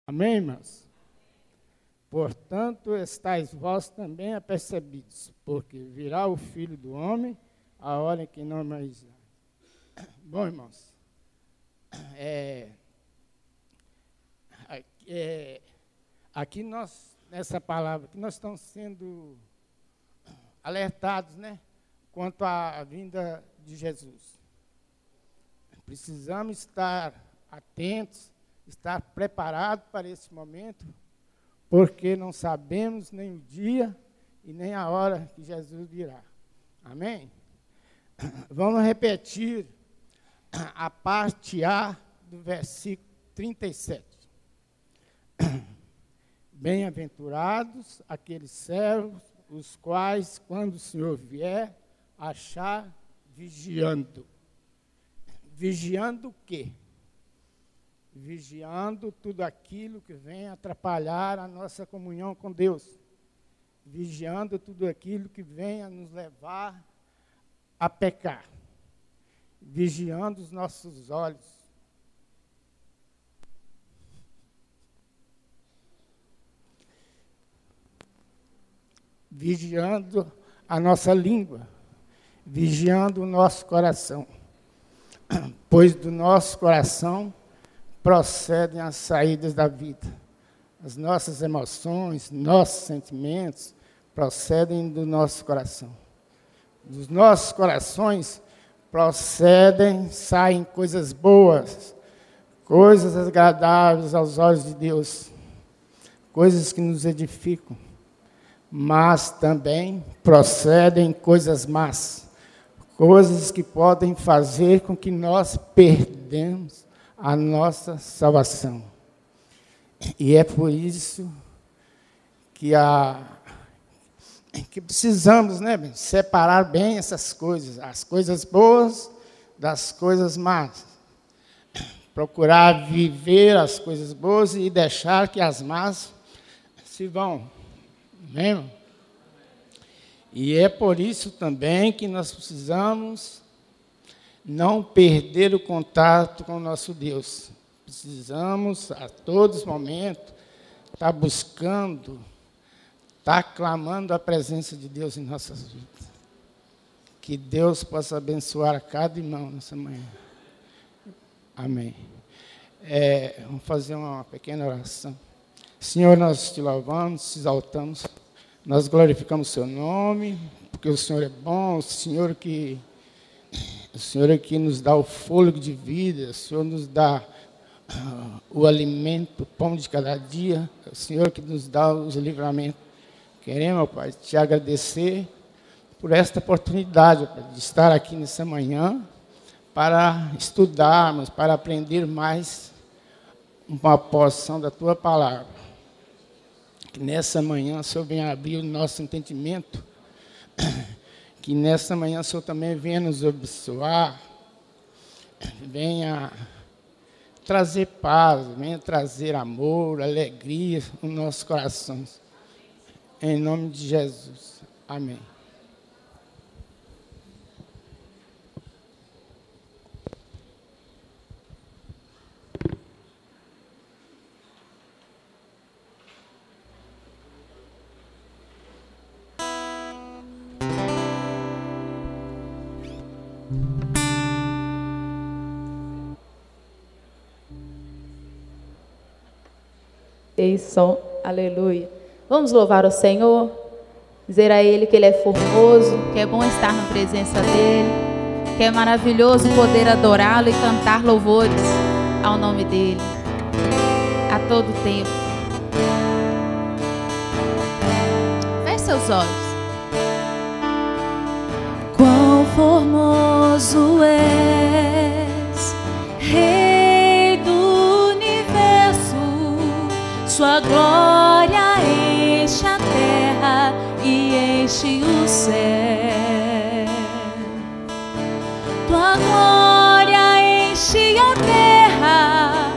Amém, irmãos? Portanto, estáis vós também apercebidos, porque virá o Filho do Homem, a hora em que não mais. Bom, irmãos, aqui nós, nessa palavra, que nós estamos sendo alertados, né, quanto à vinda de Jesus. Precisamos estar atentos, estar preparados para esse momento, porque não sabemos nem o dia e nem a hora que Jesus virá. Amém? Vamos repetir a parte A do versículo 37. Bem-aventurados aqueles servos, os quais, quando o Senhor vier, achar vigiando. Vigiando o quê? Vigiando tudo aquilo que vem atrapalhar a nossa comunhão com Deus. Vigiando tudo aquilo que venha nos levar a pecar. Vigiando os nossos olhos. Vigiando a nossa língua. Vigiando o nosso coração. Pois do nosso coração procedem as saídas da vida. As nossas emoções, nossos sentimentos procedem do nosso coração. Dos nossos corações saem coisas boas, coisas agradáveis aos olhos de Deus, coisas que nos edificam, mas também procedem coisas más, coisas que podem fazer com que nós perdemos a nossa salvação. E é por isso que precisamos, né, separar bem essas coisas, as coisas boas das coisas más. Procurar viver as coisas boas e deixar que as más se vão. Amém, irmão? E é por isso também que nós precisamos não perder o contato com o nosso Deus. Precisamos, a todos os momentos, estar buscando, estar clamando a presença de Deus em nossas vidas. Que Deus possa abençoar a cada irmão nessa manhã. Amém. Vamos fazer uma pequena oração. Senhor, nós te louvamos, te exaltamos, nós glorificamos o seu nome, porque o Senhor é bom, o Senhor que nos dá o fôlego de vida, o Senhor nos dá o alimento, o pão de cada dia, é o Senhor que nos dá os livramentos. Queremos, meu Pai, te agradecer por esta oportunidade, Pai, de estar aqui nessa manhã para estudarmos, para aprender mais uma porção da Tua Palavra. Que nessa manhã o Senhor venha abrir o nosso entendimento, que nessa manhã o Senhor também venha nos abençoar, venha trazer paz, venha trazer amor, alegria nos nossos corações. Em nome de Jesus. Amém. Ei, som, aleluia. Vamos louvar o Senhor, dizer a Ele que Ele é formoso, que é bom estar na presença dEle, que é maravilhoso poder adorá-lo e cantar louvores ao nome dEle, a todo tempo. Feche seus olhos. Quão formoso és, Rei do universo, sua glória enche a terra e enche o céu. Tua glória enche a terra,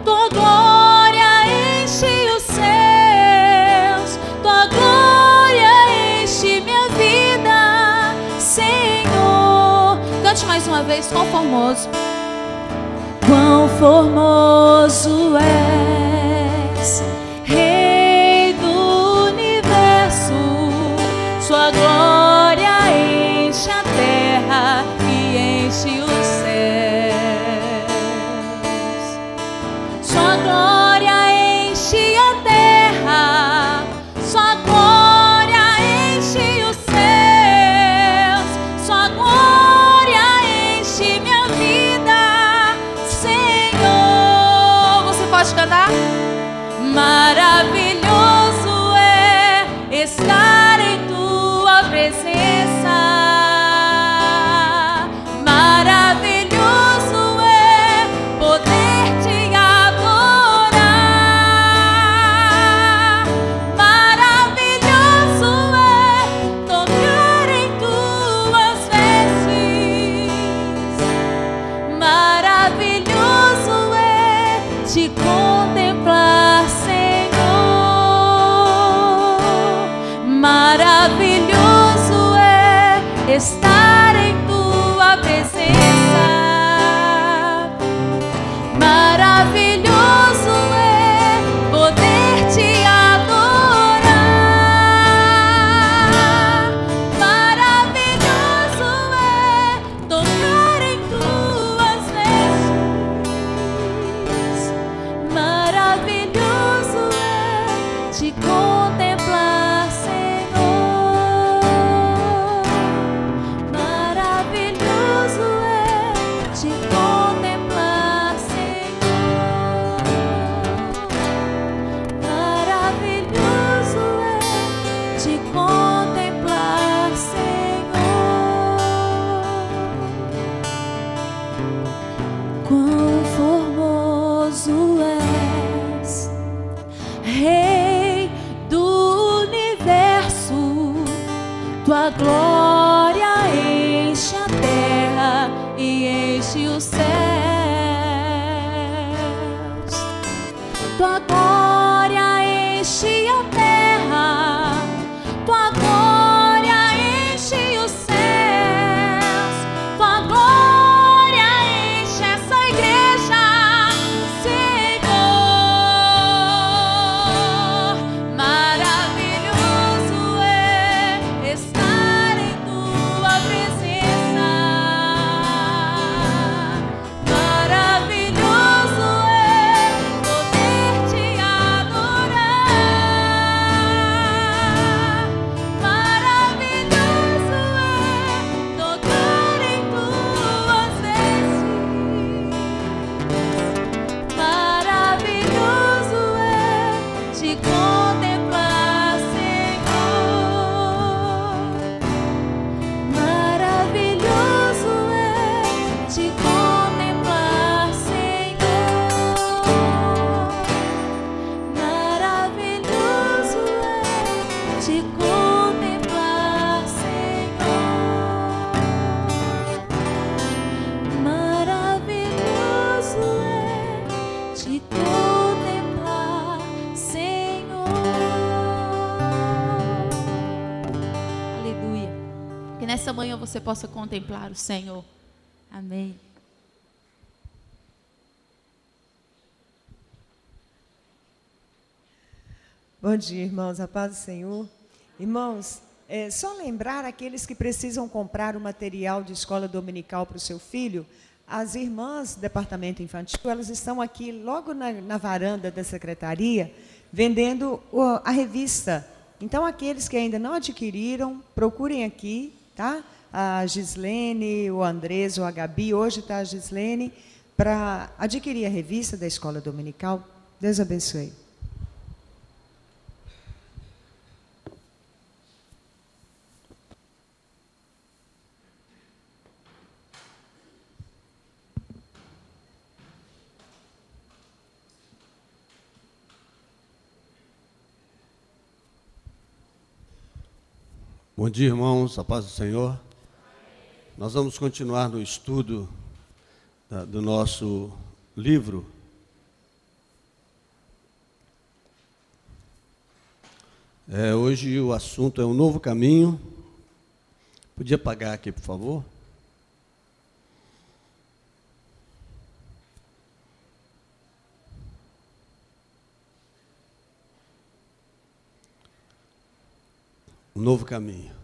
tua glória enche os céus, tua glória enche minha vida, Senhor. Cante mais uma vez, quão formoso. Quão formoso és, Maravilhoso é estar em tua presença. Maravilhoso é poder te adorar. Maravilhoso é tocar em tuas vestes. Maravilhoso é te contemplar, Senhor. Maravilhoso é estar em tua presença. Maravilhoso é poder te adorar. Maravilhoso é tocar em tuas vestes. Maravilhoso é te contemplar, Senhor. Maravilhoso é te contemplar, Senhor. Maravilhoso é te contemplar, Senhor. Quão formoso és, Rei do universo, tua glória enche a terra e enche os céus. Tua glória enche a terra, tua glória enche os céus. Tua glória enche essa igreja, Senhor. Maravilhoso é estar em tua presença. Maravilhoso é poder te adorar. Maravilhoso é tocar em tuas vestes. Maravilhoso é te contemplar, Senhor. Maravilhoso é te contemplar, Senhor. Maravilhoso é te contemplar, Senhor. Maravilhoso é te contemplar, Senhor. Aleluia. Que nessa manhã você possa contemplar o Senhor. Amém. Bom dia, irmãos, a paz do Senhor. Irmãos, só lembrar aqueles que precisam comprar o material de escola dominical para o seu filho, as irmãs do departamento infantil, elas estão aqui logo na varanda da secretaria, vendendo a revista. Então, aqueles que ainda não adquiriram, procurem aqui, tá? A Gislene, o Andrés, ou a Gabi, hoje está a Gislene, para adquirir a revista da escola dominical. Deus abençoe. Bom dia, irmãos, a paz do Senhor. Nós vamos continuar no estudo do nosso livro. Hoje o assunto é um novo caminho. Podia apagar aqui, por favor? Um novo caminho.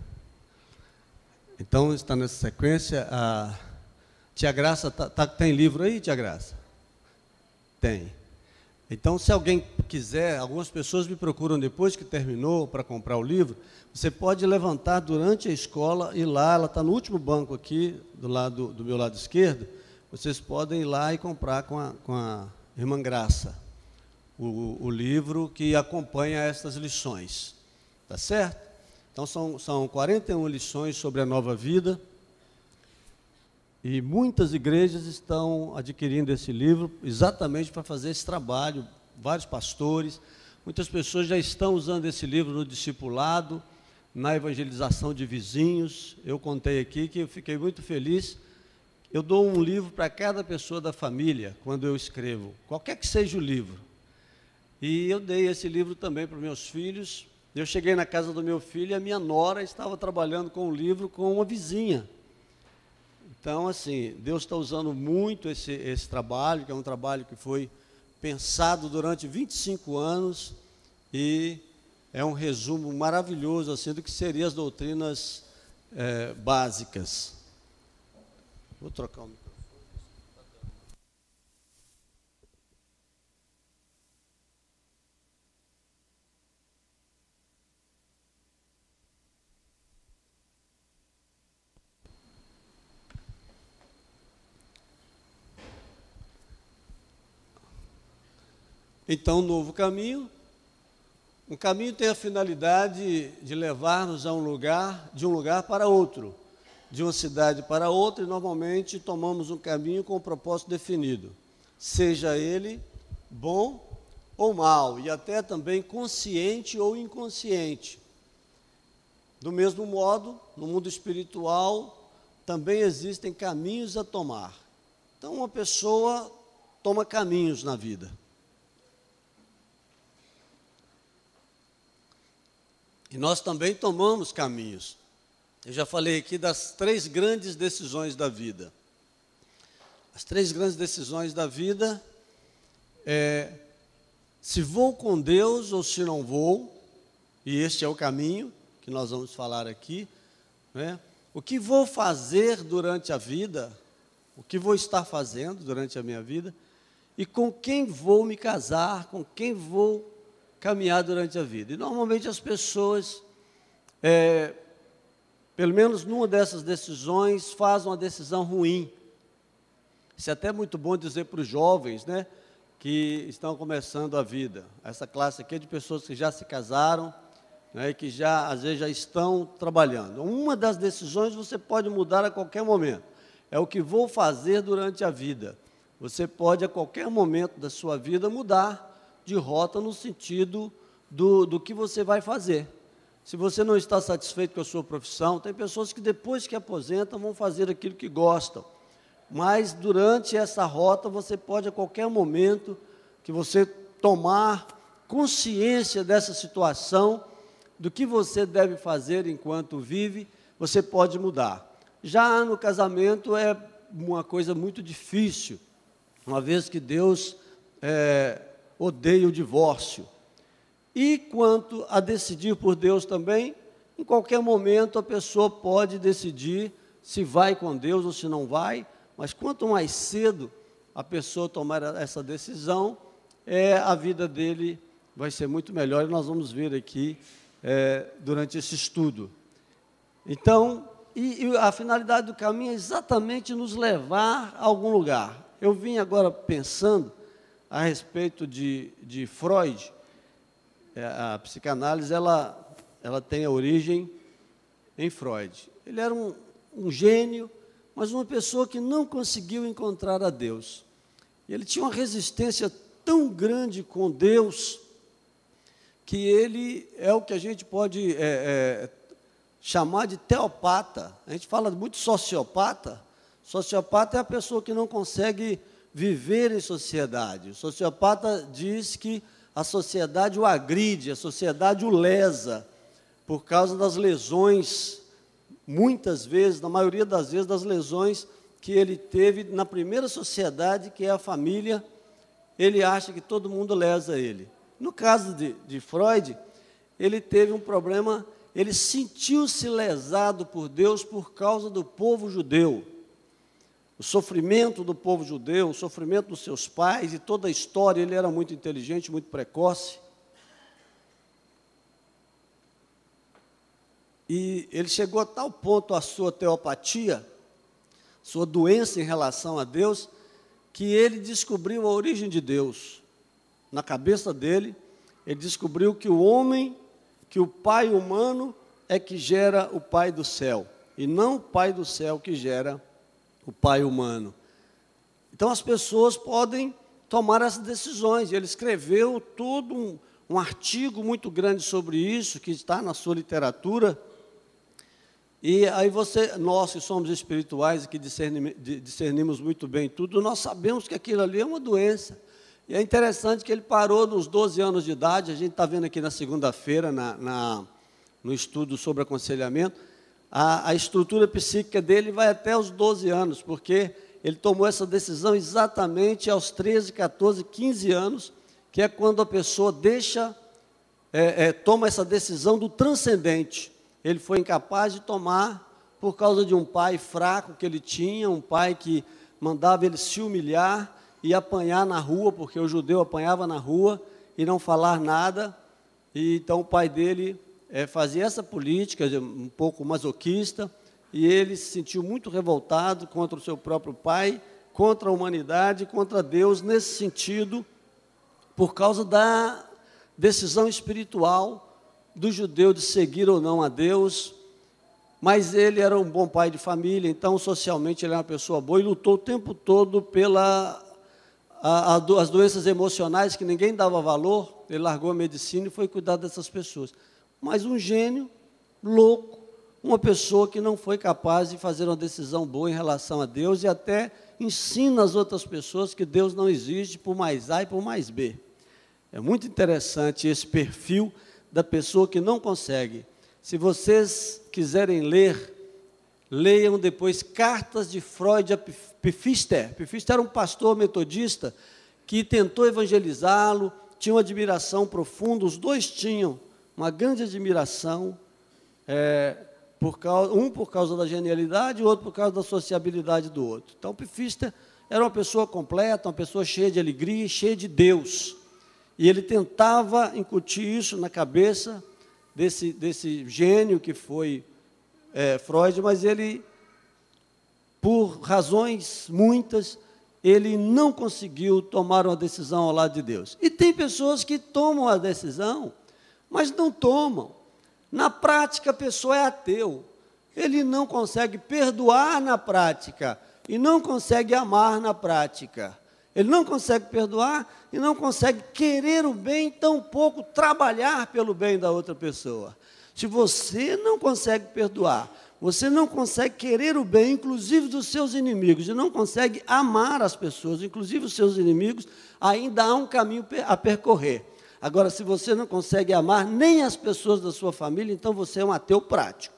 Então, está nessa sequência. A Tia Graça, tem livro aí, Tia Graça? Tem. Então, se alguém quiser, algumas pessoas me procuram depois que terminou para comprar o livro, você pode levantar durante a escola e ir lá, ela está no último banco aqui, do meu lado esquerdo, vocês podem ir lá e comprar com a irmã Graça o livro que acompanha estas lições. Tá certo? Então, são 41 lições sobre a nova vida. E muitas igrejas estão adquirindo esse livro exatamente para fazer esse trabalho. Vários pastores, muitas pessoas já estão usando esse livro no discipulado, na evangelização de vizinhos. Eu contei aqui que eu fiquei muito feliz. Eu dou um livro para cada pessoa da família, quando eu escrevo, qualquer que seja o livro. E eu dei esse livro também para os meus filhos. Eu cheguei na casa do meu filho e a minha nora estava trabalhando com o livro com uma vizinha. Então, assim, Deus está usando muito esse trabalho, que é um trabalho que foi pensado durante 25 anos e é um resumo maravilhoso assim, do que seriam as doutrinas básicas. Vou trocar o microfone. Então, um novo caminho. Um caminho tem a finalidade de levar-nos a de um lugar para outro, de uma cidade para outra, e normalmente tomamos um caminho com um propósito definido, seja ele bom ou mal, e até também consciente ou inconsciente. Do mesmo modo, no mundo espiritual, também existem caminhos a tomar. Então, uma pessoa toma caminhos na vida. E nós também tomamos caminhos. Eu já falei aqui das 3 grandes decisões da vida. As 3 grandes decisões da vida é se vou com Deus ou se não vou, e este é o caminho que nós vamos falar aqui, né? O que vou fazer durante a vida, o que vou estar fazendo durante a minha vida, e com quem vou me casar, com quem vou caminhar durante a vida. E normalmente as pessoas, pelo menos numa dessas decisões, fazem uma decisão ruim. Isso é até muito bom dizer para os jovens, né, que estão começando a vida. Essa classe aqui é de pessoas que já se casaram, né, e que já, às vezes, já estão trabalhando. Uma das decisões você pode mudar a qualquer momento. É o que vou fazer durante a vida. Você pode, a qualquer momento da sua vida, mudar de rota no sentido do que você vai fazer. Se você não está satisfeito com a sua profissão, tem pessoas que depois que aposentam vão fazer aquilo que gostam. Mas durante essa rota você pode a qualquer momento que você tomar consciência dessa situação, do que você deve fazer enquanto vive, você pode mudar. Já no casamento é uma coisa muito difícil, uma vez que Deus odeia o divórcio. E quanto a decidir por Deus também, em qualquer momento a pessoa pode decidir se vai com Deus ou se não vai, mas quanto mais cedo a pessoa tomar essa decisão, a vida dele vai ser muito melhor, e nós vamos ver aqui durante esse estudo. Então, e a finalidade do caminho é exatamente nos levar a algum lugar. Eu vim agora pensando a respeito de Freud. A psicanálise ela tem a origem em Freud. Ele era um gênio, mas uma pessoa que não conseguiu encontrar a Deus. Ele tinha uma resistência tão grande com Deus, que ele é o que a gente pode chamar de teopata. A gente fala muito sociopata. Sociopata é a pessoa que não consegue viver em sociedade. O sociopata diz que a sociedade o agride, a sociedade o lesa, por causa das lesões, muitas vezes, na maioria das vezes, das lesões que ele teve na primeira sociedade, que é a família. Ele acha que todo mundo lesa ele. No caso de Freud, ele teve um problema, ele sentiu-se lesado por Deus por causa do povo judeu. O sofrimento do povo judeu, o sofrimento dos seus pais e toda a história. Ele era muito inteligente, muito precoce. E ele chegou a tal ponto a sua teopatia, sua doença em relação a Deus, que ele descobriu a origem de Deus. na cabeça dele, ele descobriu que o homem, que o pai humano é que gera o pai do céu, e não o pai do céu que gera o pai humano. Então as pessoas podem tomar essas decisões. Ele escreveu todo um artigo muito grande sobre isso, que está na sua literatura. E aí nós que somos espirituais e que discernimos muito bem tudo, nós sabemos que aquilo ali é uma doença. E é interessante que ele parou nos 12 anos de idade. A gente está vendo aqui na segunda-feira, no estudo sobre aconselhamento, a estrutura psíquica dele vai até os 12 anos, porque ele tomou essa decisão exatamente aos 13, 14, 15 anos, que é quando a pessoa toma essa decisão do transcendente. Ele foi incapaz de tomar por causa de um pai fraco que ele tinha, um pai que mandava ele se humilhar e apanhar na rua, porque o judeu apanhava na rua e não falar nada. E então o pai dele fazia essa política um pouco masoquista, e ele se sentiu muito revoltado contra o seu próprio pai, contra a humanidade, contra Deus, nesse sentido, por causa da decisão espiritual do judeu de seguir ou não a Deus. Mas ele era um bom pai de família, então socialmente ele era uma pessoa boa, e lutou o tempo todo as doenças emocionais que ninguém dava valor. Ele largou a medicina e foi cuidar dessas pessoas. Mas um gênio louco, uma pessoa que não foi capaz de fazer uma decisão boa em relação a Deus, e até ensina as outras pessoas que Deus não existe por mais A e por mais B. É muito interessante esse perfil da pessoa que não consegue. Se vocês quiserem ler, leiam depois Cartas de Freud a Pfister. Pfister era um pastor metodista que tentou evangelizá-lo, tinha uma admiração profunda, os dois tinham uma grande admiração, por causa da genialidade, e o outro por causa da sociabilidade do outro. Então, Pfister era uma pessoa completa, uma pessoa cheia de alegria, cheia de Deus. E ele tentava incutir isso na cabeça desse gênio que foi Freud, mas ele, por razões muitas, ele não conseguiu tomar uma decisão ao lado de Deus. E tem pessoas que tomam a decisão, mas não tomam. Na prática, a pessoa é ateu. Ele não consegue perdoar na prática e não consegue amar na prática. Ele não consegue perdoar e não consegue querer o bem, tampouco trabalhar pelo bem da outra pessoa. Se você não consegue perdoar, você não consegue querer o bem, inclusive dos seus inimigos, e não consegue amar as pessoas, inclusive os seus inimigos, ainda há um caminho a percorrer. Agora, se você não consegue amar nem as pessoas da sua família, então você é um ateu prático.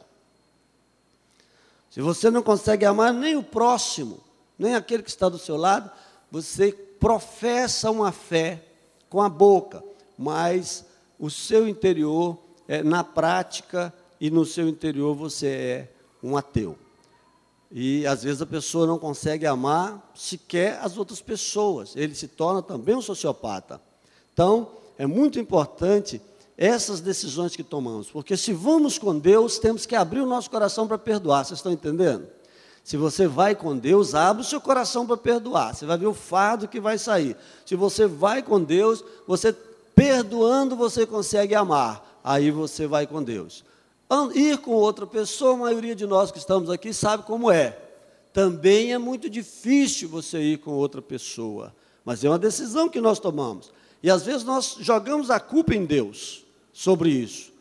Se você não consegue amar nem o próximo, nem aquele que está do seu lado, você professa uma fé com a boca, mas o seu interior, na prática e no seu interior, você é um ateu. E, às vezes, a pessoa não consegue amar sequer as outras pessoas. Ele se torna também um sociopata. Então, é muito importante essas decisões que tomamos, porque se vamos com Deus, temos que abrir o nosso coração para perdoar. Vocês estão entendendo? Se você vai com Deus, abre o seu coração para perdoar. Você vai ver o fardo que vai sair. Se você vai com Deus, você perdoando, você consegue amar. Aí você vai com Deus. Ir com outra pessoa, a maioria de nós que estamos aqui sabe como é. Também é muito difícil você ir com outra pessoa. Mas é uma decisão que nós tomamos. E às vezes nós jogamos a culpa em Deus sobre isso.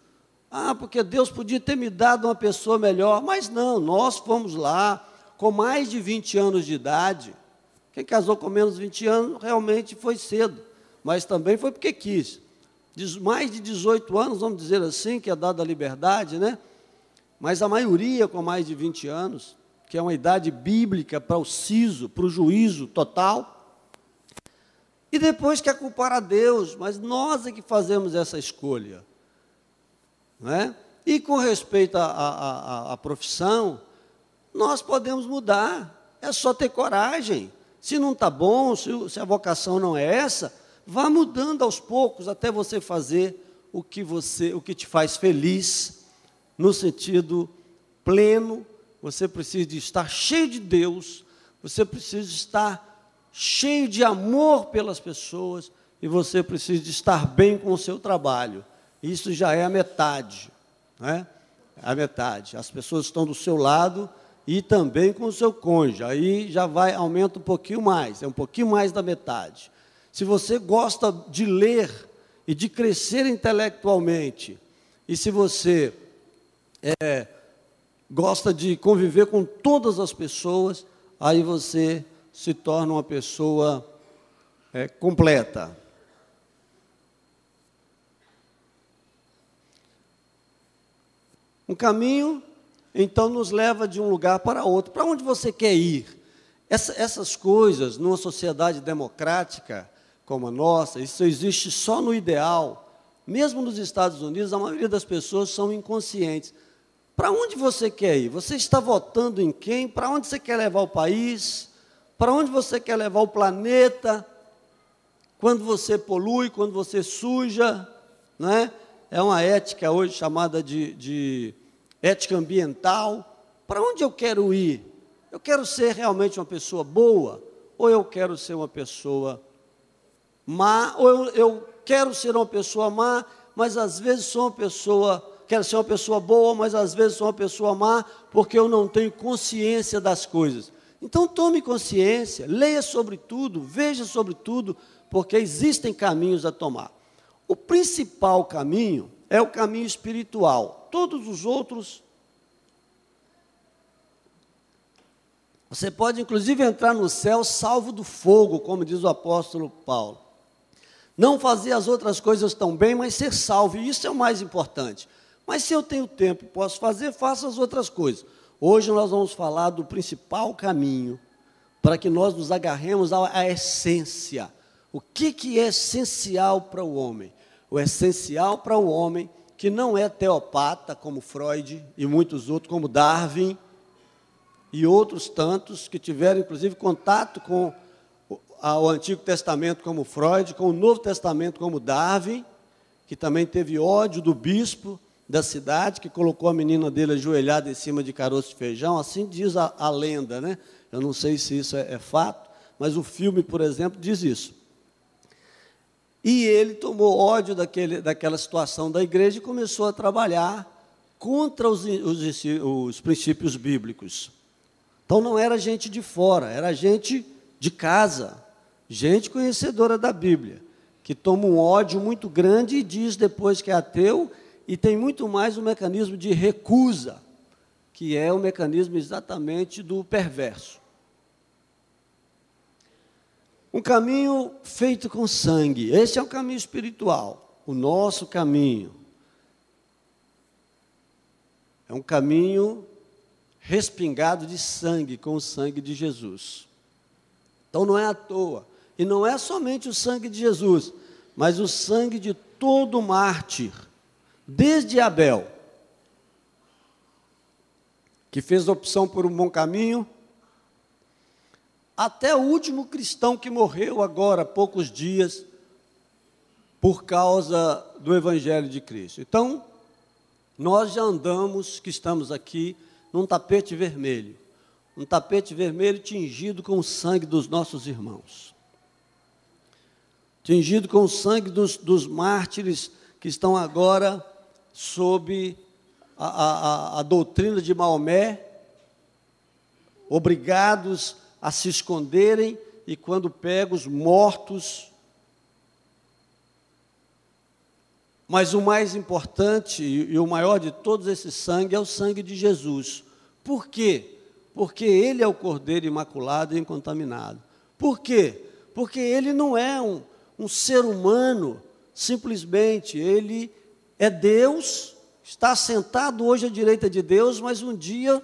Porque Deus podia ter me dado uma pessoa melhor. Mas não, nós fomos lá com mais de 20 anos de idade. Quem casou com menos de 20 anos realmente foi cedo, mas também foi porque quis. Mais de 18 anos, vamos dizer assim, que é dada a liberdade, né? Mas a maioria com mais de 20 anos, que é uma idade bíblica para o siso, para o juízo total. E depois quer culpar a Deus, mas nós é que fazemos essa escolha. Não é? E com respeito à profissão, nós podemos mudar, é só ter coragem. Se não está bom, se a vocação não é essa, vá mudando aos poucos até você fazer o que te faz feliz, no sentido pleno. Você precisa de estar cheio de Deus, você precisa estar cheio de amor pelas pessoas, e você precisa de estar bem com o seu trabalho. Isso já é a metade, né? A metade. As pessoas estão do seu lado e também com o seu cônjuge. Aí já aumenta um pouquinho mais, é um pouquinho mais da metade. Se você gosta de ler e de crescer intelectualmente, e se você gosta de conviver com todas as pessoas, aí você se torna uma pessoa completa. Um caminho, então, nos leva de um lugar para outro. Para onde você quer ir? Essas coisas, numa sociedade democrática como a nossa, isso existe só no ideal. Mesmo nos Estados Unidos, a maioria das pessoas são inconscientes. Para onde você quer ir? Você está votando em quem? Para onde você quer levar o país? Para onde você quer levar o planeta? Quando você polui, quando você suja, né? É uma ética hoje chamada de ética ambiental. Para onde eu quero ir? Eu quero ser realmente uma pessoa boa? Ou eu quero ser uma pessoa má? Ou eu quero ser uma pessoa má, mas às vezes sou uma pessoa... Quero ser uma pessoa boa, mas às vezes sou uma pessoa má, porque eu não tenho consciência das coisas. Então tome consciência, leia sobre tudo, veja sobre tudo, porque existem caminhos a tomar. O principal caminho é o caminho espiritual. Todos os outros, você pode inclusive entrar no céu salvo do fogo, como diz o apóstolo Paulo. Não fazer as outras coisas tão bem, mas ser salvo, e isso é o mais importante. Mas se eu tenho tempo e posso fazer, faço as outras coisas. Hoje nós vamos falar do principal caminho para que nós nos agarremos à essência. O que é essencial para o homem? O essencial para o homem, que não é teopata, como Freud e muitos outros, como Darwin, e outros tantos que tiveram, inclusive, contato com o Antigo Testamento, como Freud, com o Novo Testamento, como Darwin, que também teve ódio do bispo da cidade, que colocou a menina dele ajoelhada em cima de caroço de feijão, assim diz a lenda, né? Eu não sei se isso é fato, mas o filme, por exemplo, diz isso. E ele tomou ódio daquela situação da igreja e começou a trabalhar contra os princípios bíblicos. Então não era gente de fora, era gente de casa, gente conhecedora da Bíblia, que toma um ódio muito grande e diz depois que é ateu. E tem muito mais um mecanismo de recusa, que é o mecanismo exatamente do perverso. Um caminho feito com sangue. Esse é o caminho espiritual, o nosso caminho. É um caminho respingado de sangue, com o sangue de Jesus. Então não é à toa. E não é somente o sangue de Jesus, mas o sangue de todo mártir. Desde Abel, que fez opção por um bom caminho, até o último cristão que morreu agora, há poucos dias, por causa do Evangelho de Cristo. Então, nós já andamos, que estamos aqui, num tapete vermelho. Um tapete vermelho tingido com o sangue dos nossos irmãos. Tingido com o sangue dos mártires que estão agora sob a doutrina de Maomé, obrigados a se esconderem e, quando pegos, mortos. Mas o mais importante e o maior de todos esses sangue é o sangue de Jesus. Por quê? Porque ele é o Cordeiro imaculado e incontaminado. Por quê? Porque ele não é um ser humano, simplesmente, ele é Deus, está sentado hoje à direita de Deus, mas um dia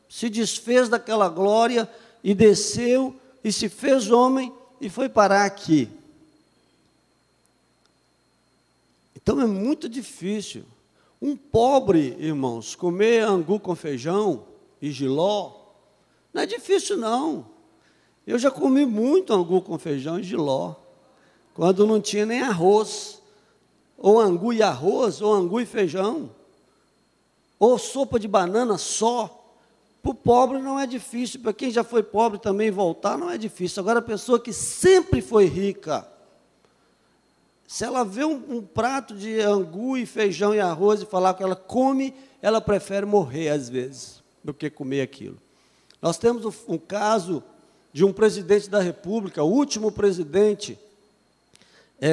se desfez daquela glória e desceu e se fez homem e foi parar aqui. Então é muito difícil. Um pobre, irmãos, comer angu com feijão e jiló, não é difícil não. Eu já comi muito angu com feijão e jiló, quando não tinha nem arroz. Ou angu e arroz, ou angu e feijão, ou sopa de banana só. Para o pobre não é difícil, para quem já foi pobre também voltar não é difícil. Agora a pessoa que sempre foi rica, Se ela vê um prato de angu e feijão e arroz e falar que ela come, ela prefere morrer, às vezes, do que comer aquilo. Nós temos um caso de um presidente da República, o último presidente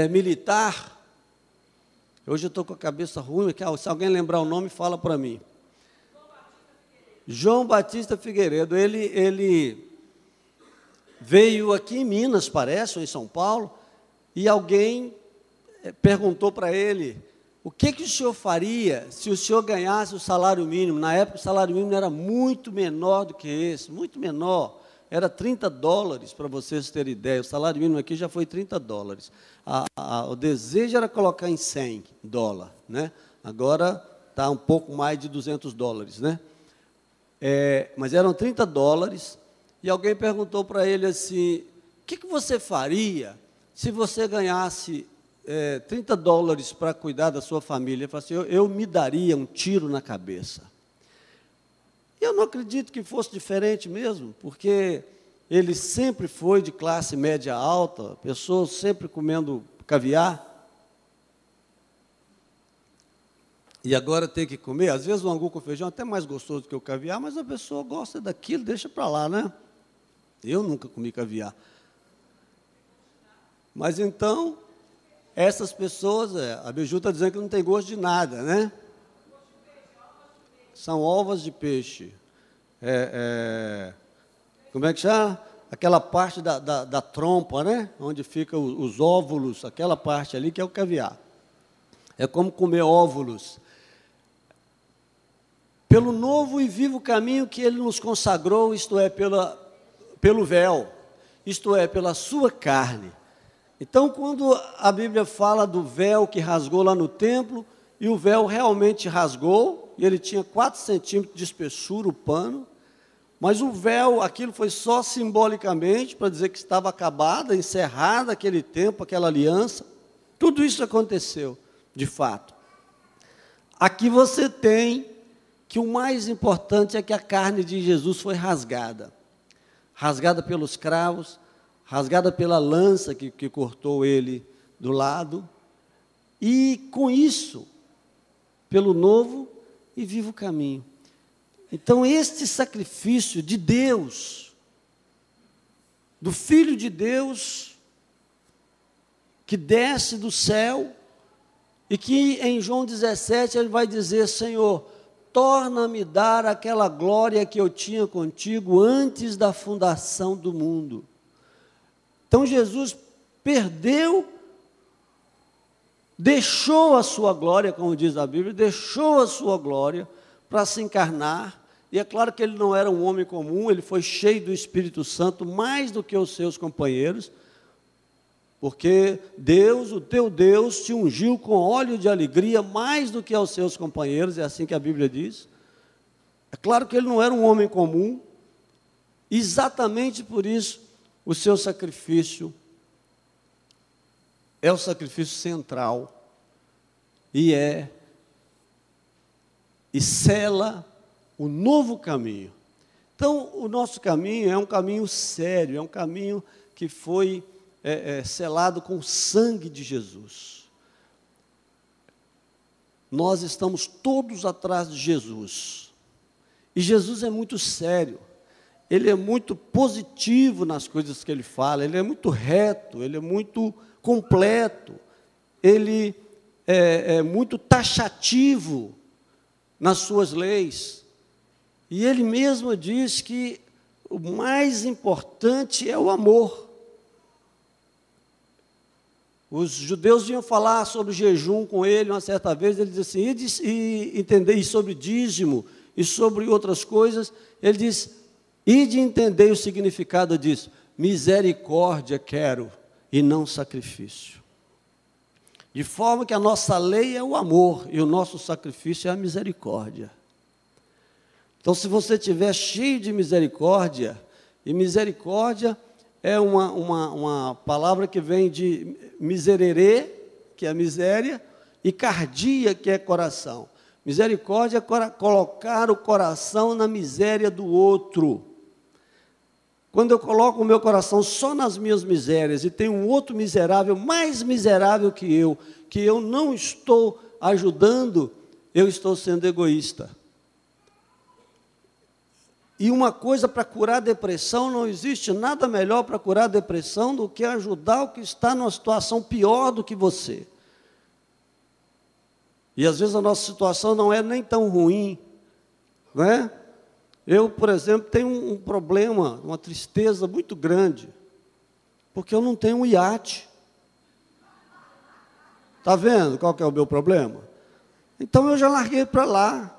militar. Hoje eu estou com a cabeça ruim, se alguém lembrar o nome, fala para mim. João Batista Figueiredo. Ele veio aqui em Minas, parece, ou em São Paulo, e alguém perguntou para ele: o que o senhor faria se o senhor ganhasse o salário mínimo? Na época o salário mínimo era muito menor do que esse, muito menor. Era $30, para vocês terem ideia. O salário mínimo aqui já foi $30. O desejo era colocar em $100, né? Agora está um pouco mais de $200, né? Mas eram $30, e alguém perguntou para ele assim: o que você faria se você ganhasse $30 para cuidar da sua família? Ele falou assim: eu me daria um tiro na cabeça. Eu não acredito que fosse diferente mesmo, porque ele sempre foi de classe média alta, pessoas sempre comendo caviar, e agora tem que comer. Às vezes o angu com feijão é até mais gostoso do que o caviar, mas a pessoa gosta daquilo, deixa para lá, né? Eu nunca comi caviar. Mas então, essas pessoas, a Biju está dizendo que não tem gosto de nada, né? São ovas de peixe. Como é que chama? Aquela parte da trompa, né? Onde ficam os óvulos, aquela parte ali que é o caviar. É como comer óvulos. Pelo novo e vivo caminho que Ele nos consagrou, isto é, pelo véu, isto é, pela sua carne. Então, quando a Bíblia fala do véu que rasgou lá no templo, e o véu realmente rasgou, e ele tinha 4 centímetros de espessura, o pano, mas o véu, aquilo foi só simbolicamente, para dizer que estava acabada, encerrada aquele tempo, aquela aliança. Tudo isso aconteceu, de fato. Aqui você tem que o mais importante é que a carne de Jesus foi rasgada. Rasgada pelos cravos, rasgada pela lança que cortou ele do lado, e com isso, pelo novo e vivo caminho. Então, este sacrifício de Deus, do Filho de Deus, que desce do céu, e que em João 17 ele vai dizer: Senhor, torna-me dar aquela glória que eu tinha contigo antes da fundação do mundo. Então Jesus perdeu, deixou a sua glória, como diz a Bíblia, deixou a sua glória para se encarnar. E é claro que ele não era um homem comum, ele foi cheio do Espírito Santo, mais do que os seus companheiros, porque Deus, o teu Deus, te ungiu com óleo de alegria, mais do que aos seus companheiros, é assim que a Bíblia diz. É claro que ele não era um homem comum, exatamente por isso, o seu sacrifício é o sacrifício central, e sela o novo caminho. Então, o nosso caminho é um caminho sério, é um caminho que foi selado com o sangue de Jesus. Nós estamos todos atrás de Jesus. E Jesus é muito sério. Ele é muito positivo nas coisas que ele fala. Ele é muito reto, ele é muito completo. Ele é muito taxativo nas suas leis. E ele mesmo diz que o mais importante é o amor. Os judeus vinham falar sobre jejum com ele uma certa vez, ele disse assim, e entender sobre dízimo e sobre outras coisas, ele diz: ide entender o significado disso. Misericórdia quero e não sacrifício. De forma que a nossa lei é o amor e o nosso sacrifício é a misericórdia. Então, se você estiver cheio de misericórdia, e misericórdia é uma palavra que vem de miserere, que é miséria, e cardia, que é coração. Misericórdia é colocar o coração na miséria do outro. Quando eu coloco o meu coração só nas minhas misérias e tem um outro miserável, mais miserável que eu não estou ajudando, eu estou sendo egoísta. E uma coisa para curar a depressão, não existe nada melhor para curar a depressão do que ajudar o que está numa situação pior do que você. E às vezes a nossa situação não é nem tão ruim, não é? Eu, por exemplo, tenho um problema, uma tristeza muito grande, porque eu não tenho um iate. Está vendo qual que é o meu problema? Então eu já larguei para lá.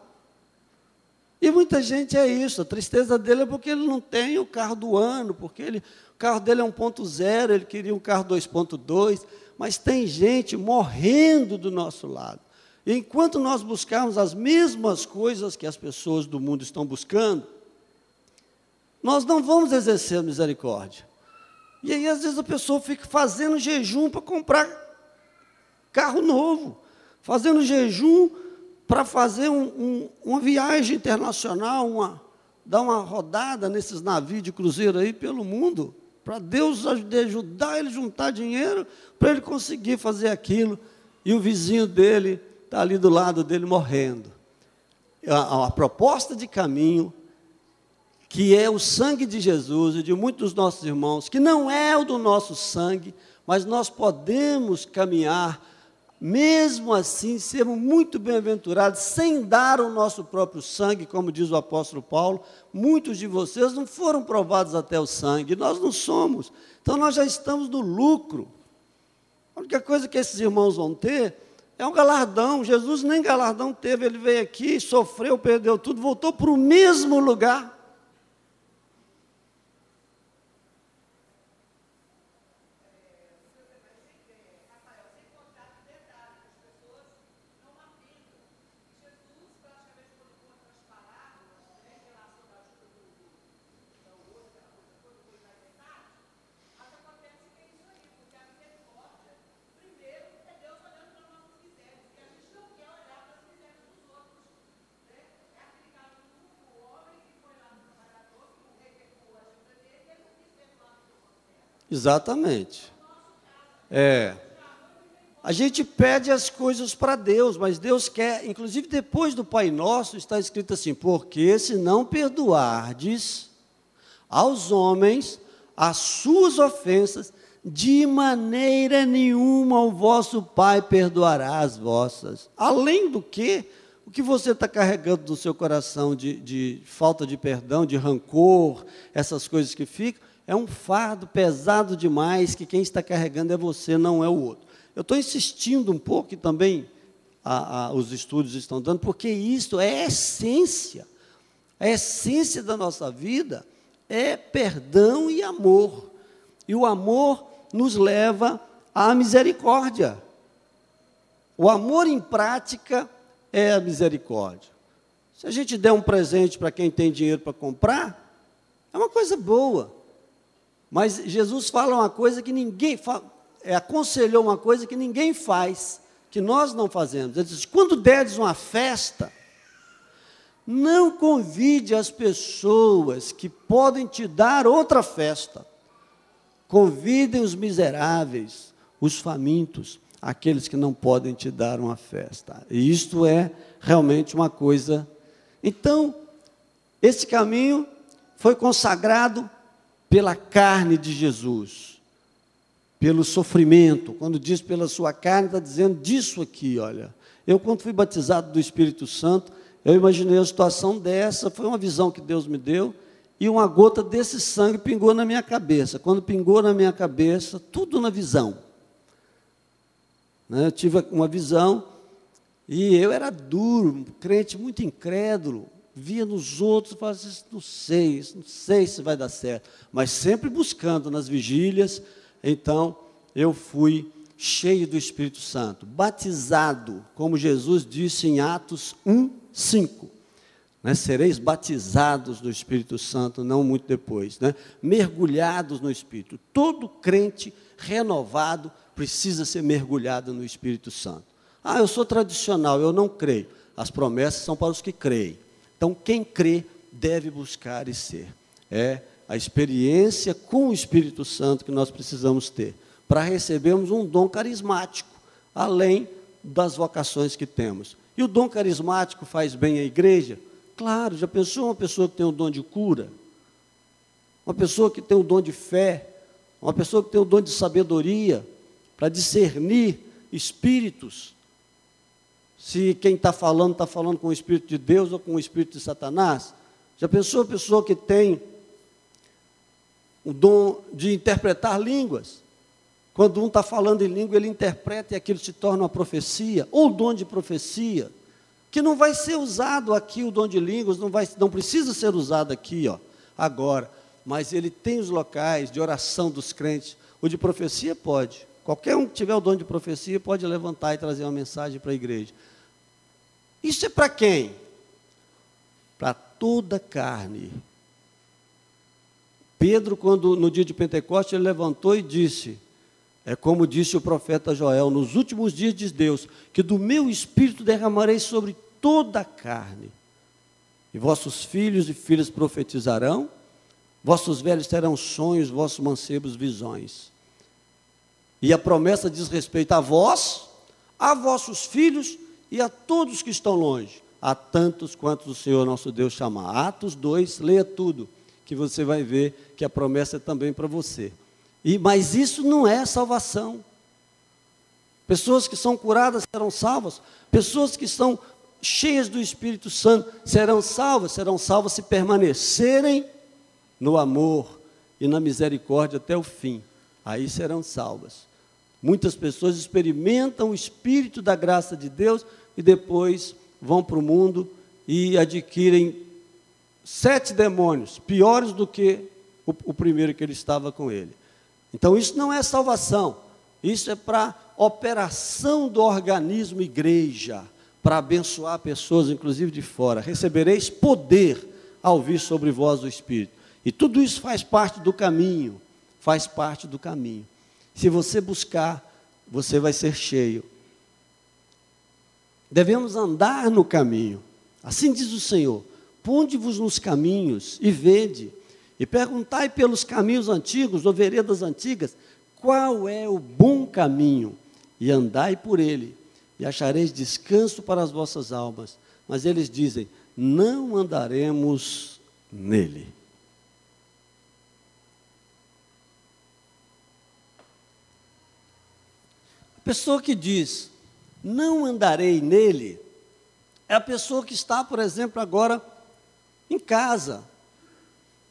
E muita gente é isso, a tristeza dele é porque ele não tem o carro do ano, porque o carro dele é 1.0, ele queria um carro 2.2, mas tem gente morrendo do nosso lado. E enquanto nós buscarmos as mesmas coisas que as pessoas do mundo estão buscando, nós não vamos exercer a misericórdia. E aí, às vezes, a pessoa fica fazendo jejum para comprar carro novo, fazendo jejum para fazer uma viagem internacional, dar uma rodada nesses navios de cruzeiro aí pelo mundo, para Deus ajudar ele a juntar dinheiro, para ele conseguir fazer aquilo, e o vizinho dele está ali do lado dele morrendo. A proposta de caminho, que é o sangue de Jesus e de muitos dos nossos irmãos, que não é o do nosso sangue, mas nós podemos caminhar, mesmo assim, sermos muito bem-aventurados, sem dar o nosso próprio sangue, como diz o apóstolo Paulo. Muitos de vocês não foram provados até o sangue, nós não somos. Então, nós já estamos no lucro. A única coisa que esses irmãos vão ter é um galardão. Jesus nem galardão teve, ele veio aqui, sofreu, perdeu tudo, voltou para o mesmo lugar. Exatamente. A gente pede as coisas para Deus, mas Deus quer, inclusive depois do Pai Nosso, está escrito assim: porque se não perdoardes aos homens as suas ofensas, de maneira nenhuma o vosso Pai perdoará as vossas. Além do que, o que você está carregando no seu coração de falta de perdão, de rancor, essas coisas que ficam, é um fardo pesado demais, que quem está carregando é você, não é o outro. Eu estou insistindo um pouco, e também os estudos estão dando, porque isso é a essência da nossa vida é perdão e amor. E o amor nos leva à misericórdia. O amor em prática é a misericórdia. Se a gente der um presente para quem tem dinheiro para comprar, é uma coisa boa. Mas Jesus fala uma coisa que ninguém aconselhou uma coisa que ninguém faz, que nós não fazemos. Ele diz: quando deres uma festa, não convide as pessoas que podem te dar outra festa. Convidem os miseráveis, os famintos, aqueles que não podem te dar uma festa. E isto é realmente uma coisa. Então, esse caminho foi consagrado pela carne de Jesus, pelo sofrimento. Quando diz pela sua carne, está dizendo disso aqui, olha. Eu, quando fui batizado do Espírito Santo, eu imaginei uma situação dessa, foi uma visão que Deus me deu, e uma gota desse sangue pingou na minha cabeça. Quando pingou na minha cabeça, tudo na visão. Eu tive uma visão, e eu era duro, crente muito incrédulo, via nos outros e falava assim: não sei se vai dar certo, mas sempre buscando nas vigílias. Então, eu fui cheio do Espírito Santo, batizado, como Jesus disse em Atos 1:5, sereis batizados do Espírito Santo, não muito depois, mergulhados no Espírito. Todo crente renovado precisa ser mergulhado no Espírito Santo. Eu sou tradicional, eu não creio. As promessas são para os que creem. Então, quem crê deve buscar e ser. a experiência com o Espírito Santo que nós precisamos ter para recebermos um dom carismático, além das vocações que temos. E o dom carismático faz bem à igreja? Claro, já pensou uma pessoa que tem o dom de cura? Uma pessoa que tem o dom de fé? Uma pessoa que tem o dom de sabedoria para discernir espíritos? Se quem está falando com o Espírito de Deus ou com o Espírito de Satanás? Já pensou a pessoa que tem o dom de interpretar línguas? Quando um está falando em língua, ele interpreta e aquilo se torna uma profecia, ou o dom de profecia, que não vai ser usado aqui, o dom de línguas, não precisa ser usado aqui, agora, mas ele tem os locais de oração dos crentes. O de profecia pode. Qualquer um que tiver o dom de profecia pode levantar e trazer uma mensagem para a igreja. Isso é para quem? Para toda carne. Pedro, quando no dia de Pentecostes, ele levantou e disse, é como disse o profeta Joel, nos últimos dias diz Deus, que do meu espírito derramarei sobre toda a carne, e vossos filhos e filhas profetizarão, vossos velhos terão sonhos, vossos mancebos visões. E a promessa diz respeito a vós, a vossos filhos e a todos que estão longe, a tantos quantos o Senhor nosso Deus chamar. Atos 2, leia tudo, que você vai ver que a promessa é também para você. Mas isso não é salvação. Pessoas que são curadas serão salvas, pessoas que são cheias do Espírito Santo serão salvas se permanecerem no amor e na misericórdia até o fim. Aí serão salvas. Muitas pessoas experimentam o Espírito da graça de Deus e depois vão para o mundo e adquirem 7 demônios, piores do que o primeiro que ele estava com ele. Então isso não é salvação, isso é para operação do organismo igreja, para abençoar pessoas, inclusive de fora. Recebereis poder ao vir sobre vós o Espírito. E tudo isso faz parte do caminho, faz parte do caminho. Se você buscar, você vai ser cheio. Devemos andar no caminho. Assim diz o Senhor, ponde-vos nos caminhos e vede, e perguntai pelos caminhos antigos, ou veredas antigas, qual é o bom caminho, e andai por ele, e achareis descanso para as vossas almas. Mas eles dizem, não andaremos nele. A pessoa que diz, não andarei nele, é a pessoa que está, por exemplo, agora em casa.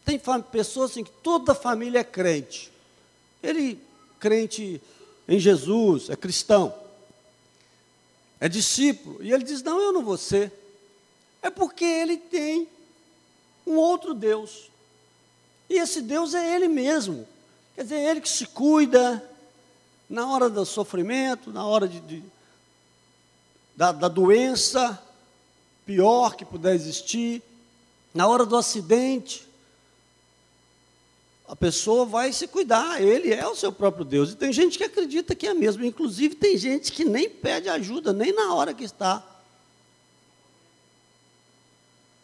Tem pessoas assim que toda a família é crente. Ele, crente em Jesus, é cristão, é discípulo. E ele diz, não, eu não vou ser. É porque ele tem um outro Deus. E esse Deus é ele mesmo. Quer dizer, é ele que se cuida na hora do sofrimento, na hora da doença pior que puder existir, na hora do acidente. A pessoa vai se cuidar, ele é o seu próprio Deus. E tem gente que acredita que é mesmo, inclusive tem gente que nem pede ajuda, nem na hora que está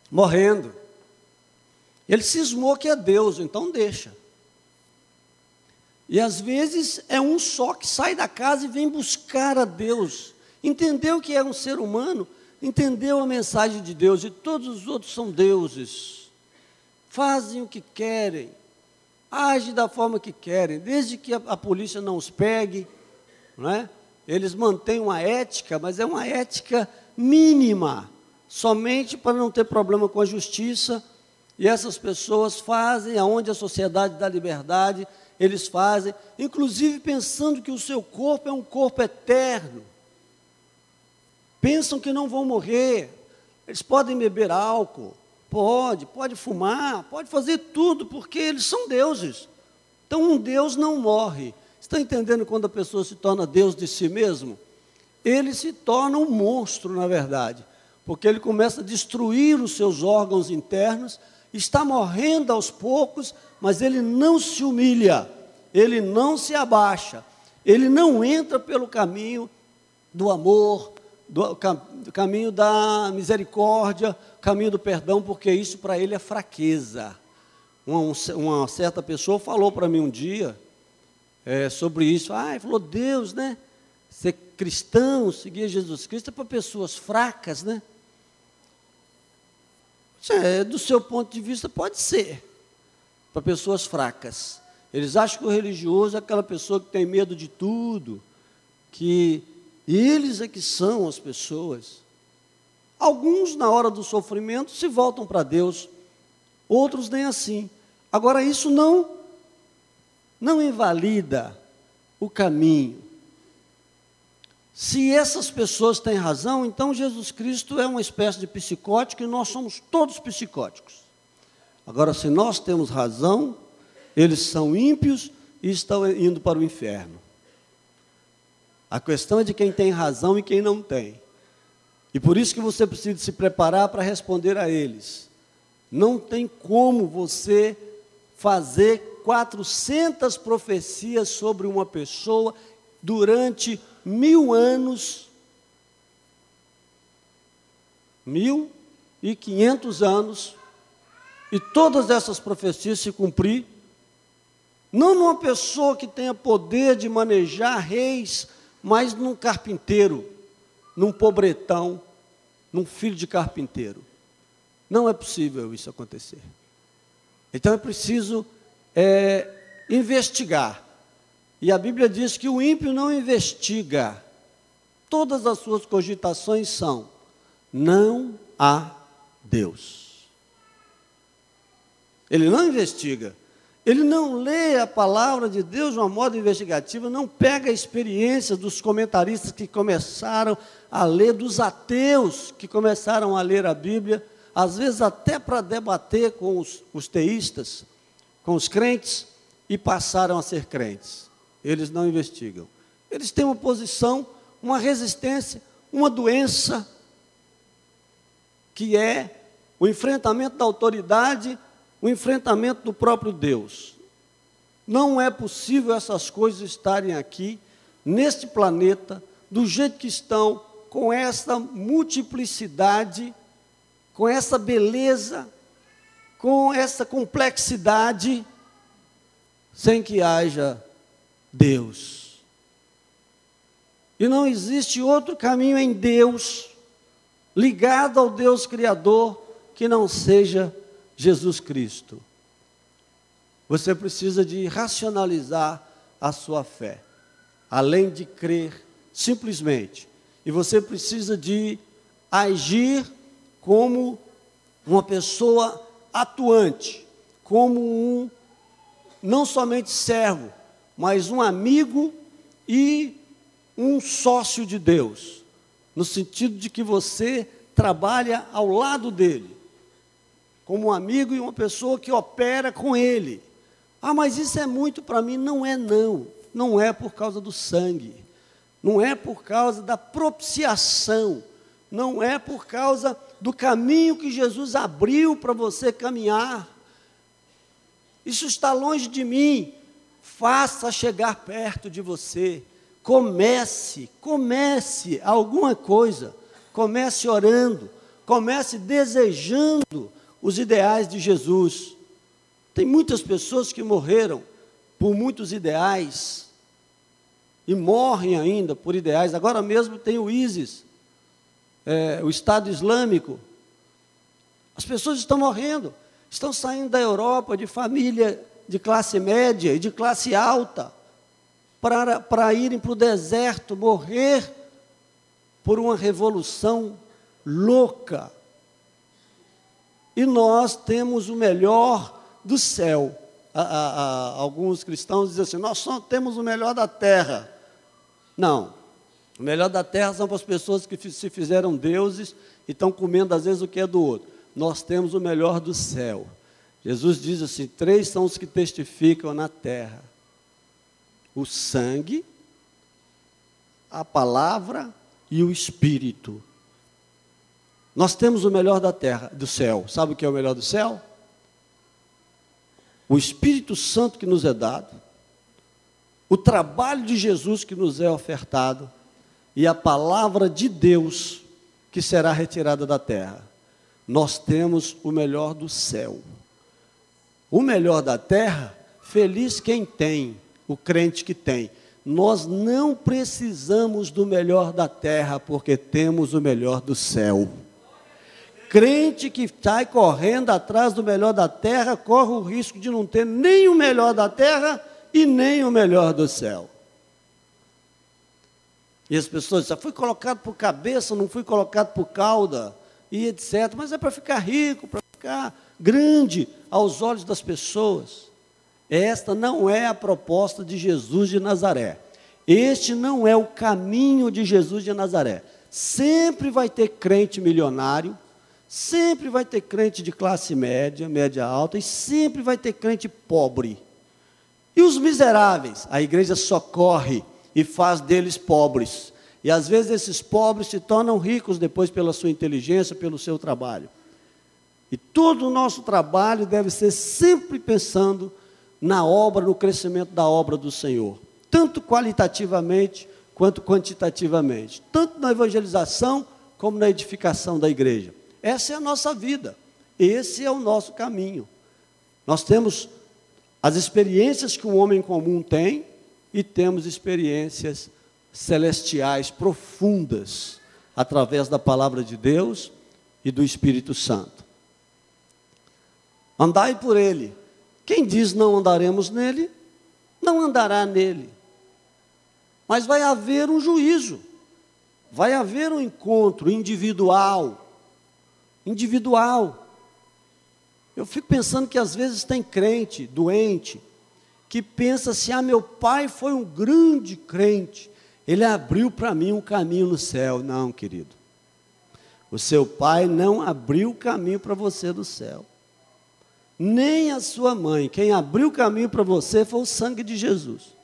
morrendo. Ele cismou que é Deus, então deixa. E às vezes é um só que sai da casa e vem buscar a Deus. Entendeu que é um ser humano, entendeu a mensagem de Deus, e todos os outros são deuses. Fazem o que querem. Agem da forma que querem, desde que a polícia não os pegue, não é? Eles mantêm uma ética, mas é uma ética mínima, somente para não ter problema com a justiça, e essas pessoas fazem aonde a sociedade dá liberdade, eles fazem, inclusive pensando que o seu corpo é um corpo eterno, pensam que não vão morrer, eles podem beber álcool, pode fumar, pode fazer tudo, porque eles são deuses. Então, um Deus não morre. Está entendendo quando a pessoa se torna Deus de si mesmo? Ele se torna um monstro, na verdade, porque ele começa a destruir os seus órgãos internos, está morrendo aos poucos, mas ele não se humilha, ele não se abaixa, ele não entra pelo caminho do amor, do caminho da misericórdia, caminho do perdão, porque isso para ele é fraqueza. Uma certa pessoa falou para mim um dia sobre isso. Ele falou, Deus, né? Ser cristão, seguir Jesus Cristo é para pessoas fracas, né? Do seu ponto de vista, pode ser para pessoas fracas. Eles acham que o religioso é aquela pessoa que tem medo de tudo, que eles é que são as pessoas. Alguns, na hora do sofrimento, se voltam para Deus, outros nem assim. Agora, isso não invalida o caminho. Se essas pessoas têm razão, então Jesus Cristo é uma espécie de psicótico e nós somos todos psicóticos. Agora, se nós temos razão, eles são ímpios e estão indo para o inferno. A questão é de quem tem razão e quem não tem. E por isso que você precisa se preparar para responder a eles. Não tem como você fazer 400 profecias sobre uma pessoa durante 1000 anos, 1500 anos, e todas essas profecias se cumprir, não numa pessoa que tenha poder de manejar reis, mas num carpinteiro, num pobretão, num filho de carpinteiro. Não é possível isso acontecer. Então é preciso investigar. E a Bíblia diz que o ímpio não investiga. Todas as suas cogitações são: não há Deus. Ele não investiga. Ele não lê a palavra de Deus de uma modo investigativo, não pega a experiência dos comentaristas que começaram a ler, dos ateus que começaram a ler a Bíblia, às vezes até para debater com os teístas, com os crentes, e passaram a ser crentes. Eles não investigam. Eles têm uma posição, uma resistência, uma doença, que é o enfrentamento da autoridade, o enfrentamento do próprio Deus. Não é possível essas coisas estarem aqui, neste planeta, do jeito que estão, com essa multiplicidade, com essa beleza, com essa complexidade, sem que haja Deus. E não existe outro caminho em Deus, ligado ao Deus Criador, que não seja Jesus Cristo. Você precisa de racionalizar a sua fé, além de crer simplesmente. E você precisa de agir como uma pessoa atuante, como não somente servo, mas um amigo e um sócio de Deus, no sentido de que você trabalha ao lado dele, como um amigo e uma pessoa que opera com ele. Mas isso é muito para mim. Não é, não. Não é por causa do sangue. Não é por causa da propiciação. Não é por causa do caminho que Jesus abriu para você caminhar. Isso está longe de mim. Faça chegar perto de você. Comece alguma coisa. Comece orando. Comece desejando os ideais de Jesus. Tem muitas pessoas que morreram por muitos ideais e morrem ainda por ideais. Agora mesmo tem o ISIS, o Estado Islâmico. As pessoas estão morrendo, estão saindo da Europa, de família de classe média e de classe alta, para irem para o deserto, morrer por uma revolução louca. E nós temos o melhor do céu. Alguns cristãos dizem assim: nós só temos o melhor da terra. Não, o melhor da terra são para as pessoas que se fizeram deuses e estão comendo às vezes o que é do outro. Nós temos o melhor do céu. Jesus diz assim: 3 são os que testificam na terra: o sangue, a palavra e o Espírito. Nós temos o melhor da terra, do céu. Sabe o que é o melhor do céu? O Espírito Santo que nos é dado, o trabalho de Jesus que nos é ofertado e a palavra de Deus que será retirada da terra. Nós temos o melhor do céu. O melhor da terra, feliz quem tem, o crente que tem. Nós não precisamos do melhor da terra, porque temos o melhor do céu. Crente que sai correndo atrás do melhor da terra, corre o risco de não ter nem o melhor da terra e nem o melhor do céu. E as pessoas dizem, fui colocado por cabeça, não fui colocado por cauda, e etc. Mas é para ficar rico, para ficar grande aos olhos das pessoas. Esta não é a proposta de Jesus de Nazaré. Este não é o caminho de Jesus de Nazaré. Sempre vai ter crente milionário, sempre vai ter crente de classe média, média alta, e sempre vai ter crente pobre. E os miseráveis? A igreja socorre e faz deles pobres. E às vezes esses pobres se tornam ricos depois pela sua inteligência, pelo seu trabalho. E todo o nosso trabalho deve ser sempre pensando na obra, no crescimento da obra do Senhor. Tanto qualitativamente quanto quantitativamente. Tanto na evangelização como na edificação da igreja. Essa é a nossa vida. Esse é o nosso caminho. Nós temos as experiências que o homem comum tem e temos experiências celestiais profundas através da palavra de Deus e do Espírito Santo. Andai por ele. Quem diz não andaremos nele, não andará nele. Mas vai haver um juízo, vai haver um encontro individual. Eu fico pensando que às vezes tem crente, doente, que pensa assim, meu pai foi um grande crente, ele abriu para mim um caminho no céu. Não, querido, o seu pai não abriu o caminho para você do céu, nem a sua mãe. Quem abriu o caminho para você foi o sangue de Jesus.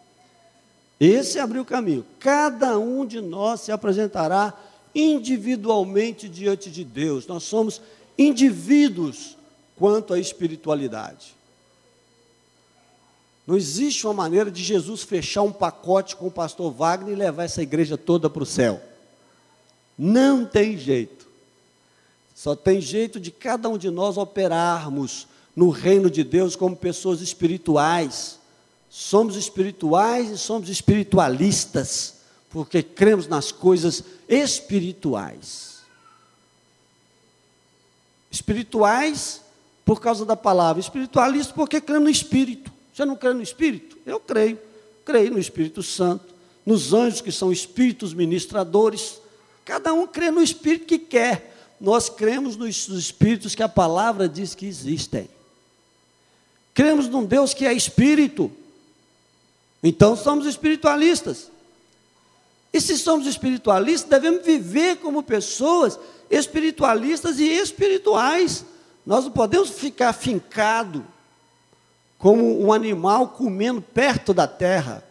Esse abriu o caminho. Cada um de nós se apresentará individualmente diante de Deus. Nós somos indivíduos quanto à espiritualidade. Não existe uma maneira de Jesus fechar um pacote com o pastor Wagner e levar essa igreja toda para o céu. Não tem jeito. Só tem jeito de cada um de nós operarmos no reino de Deus como pessoas espirituais. Somos espirituais e somos espiritualistas, porque cremos nas coisas espirituais. Espirituais por causa da palavra, espiritualistas porque cremos no Espírito. Você não crê no Espírito? Eu creio. Creio no Espírito Santo, nos anjos que são espíritos ministradores. Cada um crê no Espírito que quer. Nós cremos nos Espíritos que a palavra diz que existem. Cremos num Deus que é Espírito. Então somos espiritualistas. E se somos espiritualistas, devemos viver como pessoas espiritualistas e espirituais. Nós não podemos ficar afincados como um animal comendo perto da terra.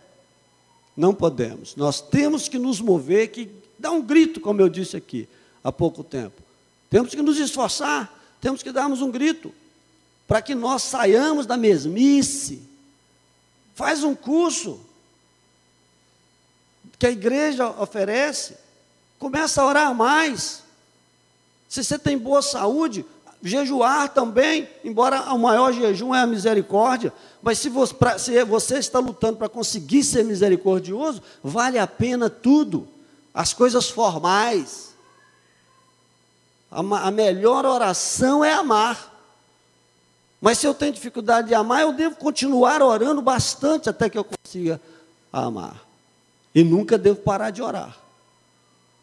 Não podemos. Nós temos que nos mover, que dar um grito, como eu disse aqui há pouco tempo. Temos que nos esforçar, temos que darmos um grito, para que nós saiamos da mesmice. Faz um curso que a igreja oferece, começa a orar mais. Se você tem boa saúde, jejuar também, embora o maior jejum é a misericórdia, mas se você está lutando para conseguir ser misericordioso, vale a pena tudo, as coisas formais. A melhor oração é amar. Mas se eu tenho dificuldade de amar, eu devo continuar orando bastante até que eu consiga amar. E nunca devo parar de orar.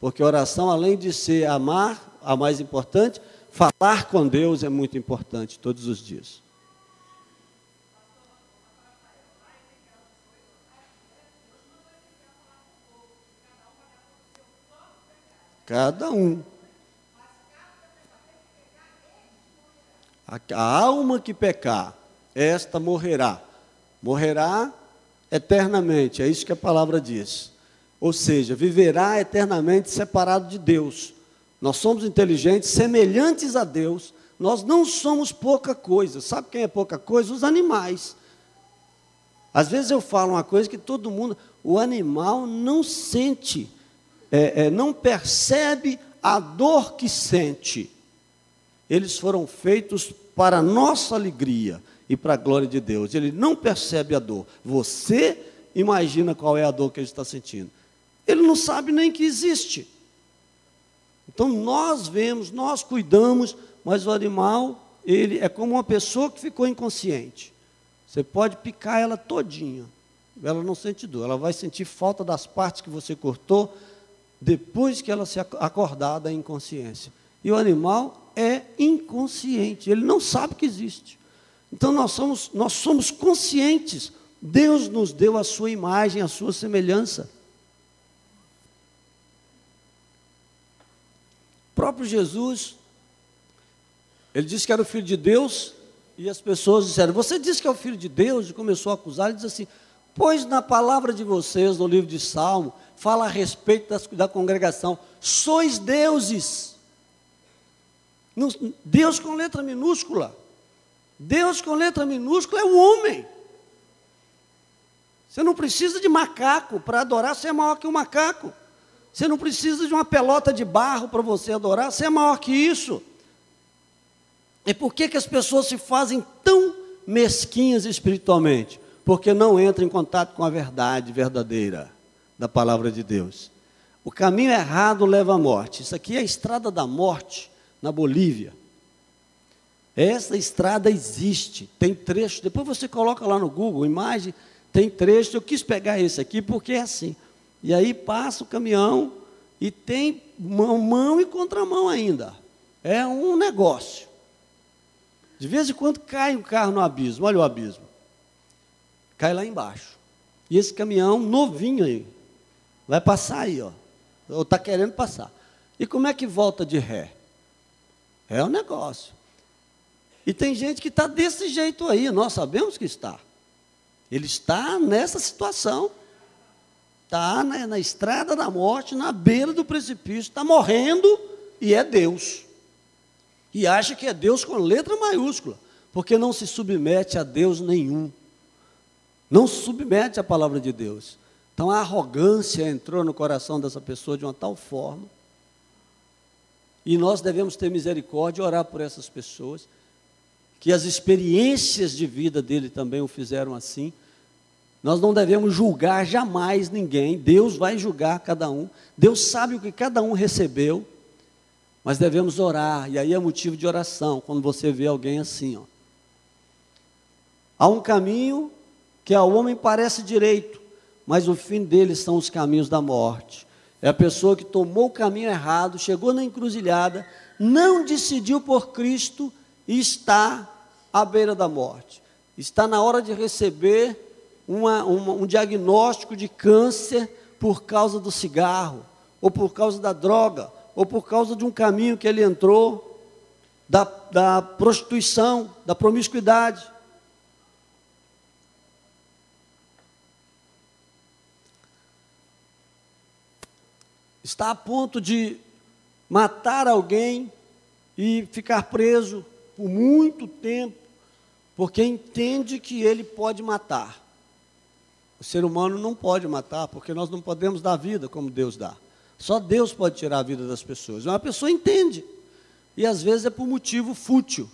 Porque oração, além de ser amar, a mais importante, falar com Deus é muito importante todos os dias. Cada um. A alma que pecar, esta morrerá. Morrerá eternamente, é isso que a palavra diz. Ou seja, viverá eternamente separado de Deus. Nós somos inteligentes, semelhantes a Deus. Nós não somos pouca coisa. Sabe quem é pouca coisa? Os animais. Às vezes eu falo uma coisa que todo mundo... O animal não sente, não percebe a dor que sente. Eles foram feitos para a nossa alegria. e para a glória de Deus. Ele não percebe a dor. Você imagina qual é a dor que ele está sentindo. Ele não sabe nem que existe. Então nós vemos, nós cuidamos, mas o animal, ele é como uma pessoa que ficou inconsciente. Você pode picar ela todinha, ela não sente dor, ela vai sentir falta das partes que você cortou depois que ela se acordar da inconsciência. E o animal é inconsciente, ele não sabe que existe. Então nós somos conscientes. Deus nos deu a sua imagem, a sua semelhança. O próprio Jesus, ele disse que era o Filho de Deus, e as pessoas disseram, você disse que é o Filho de Deus? E começou a acusar, ele disse assim, pois na palavra de vocês, no livro de Salmo, fala a respeito da congregação, sois deuses. Deus com letra minúscula. Deus com letra minúscula é o homem. Você não precisa de macaco para adorar, você é maior que um macaco. Você não precisa de uma pelota de barro para você adorar, você é maior que isso. E por que as pessoas se fazem tão mesquinhas espiritualmente? Porque não entram em contato com a verdade verdadeira da palavra de Deus. O caminho errado leva à morte. Isso aqui é a estrada da morte na Bolívia. Essa estrada existe, tem trecho, depois você coloca lá no Google, imagem, tem trecho, eu quis pegar esse aqui porque é assim. E aí passa o caminhão e tem mão e contramão ainda. É um negócio. De vez em quando cai um carro no abismo, olha o abismo. Cai lá embaixo. E esse caminhão novinho aí, vai passar aí, ó. Ou está querendo passar. E como é que volta de ré? É um negócio. E tem gente que está desse jeito aí, nós sabemos que está. Ele está nessa situação. Está na estrada da morte, na beira do precipício, está morrendo e é Deus. E acha que é Deus com letra maiúscula, porque não se submete a Deus nenhum. Não se submete à palavra de Deus. Então a arrogância entrou no coração dessa pessoa de uma tal forma. E nós devemos ter misericórdia e orar por essas pessoas, que as experiências de vida dele também o fizeram assim. Nós não devemos julgar jamais ninguém, Deus vai julgar cada um, Deus sabe o que cada um recebeu, mas devemos orar, e aí é motivo de oração, quando você vê alguém assim, ó. Há um caminho que ao homem parece direito, mas o fim dele são os caminhos da morte. É a pessoa que tomou o caminho errado, chegou na encruzilhada, não decidiu por Cristo e está à beira da morte. Está na hora de receber um diagnóstico de câncer por causa do cigarro, ou por causa da droga, ou por causa de um caminho que ele entrou, da prostituição, da promiscuidade. Está a ponto de matar alguém e ficar preso por muito tempo, porque entende que ele pode matar. O ser humano não pode matar, porque nós não podemos dar vida como Deus dá. Só Deus pode tirar a vida das pessoas. Uma pessoa entende, e às vezes é por motivo fútil.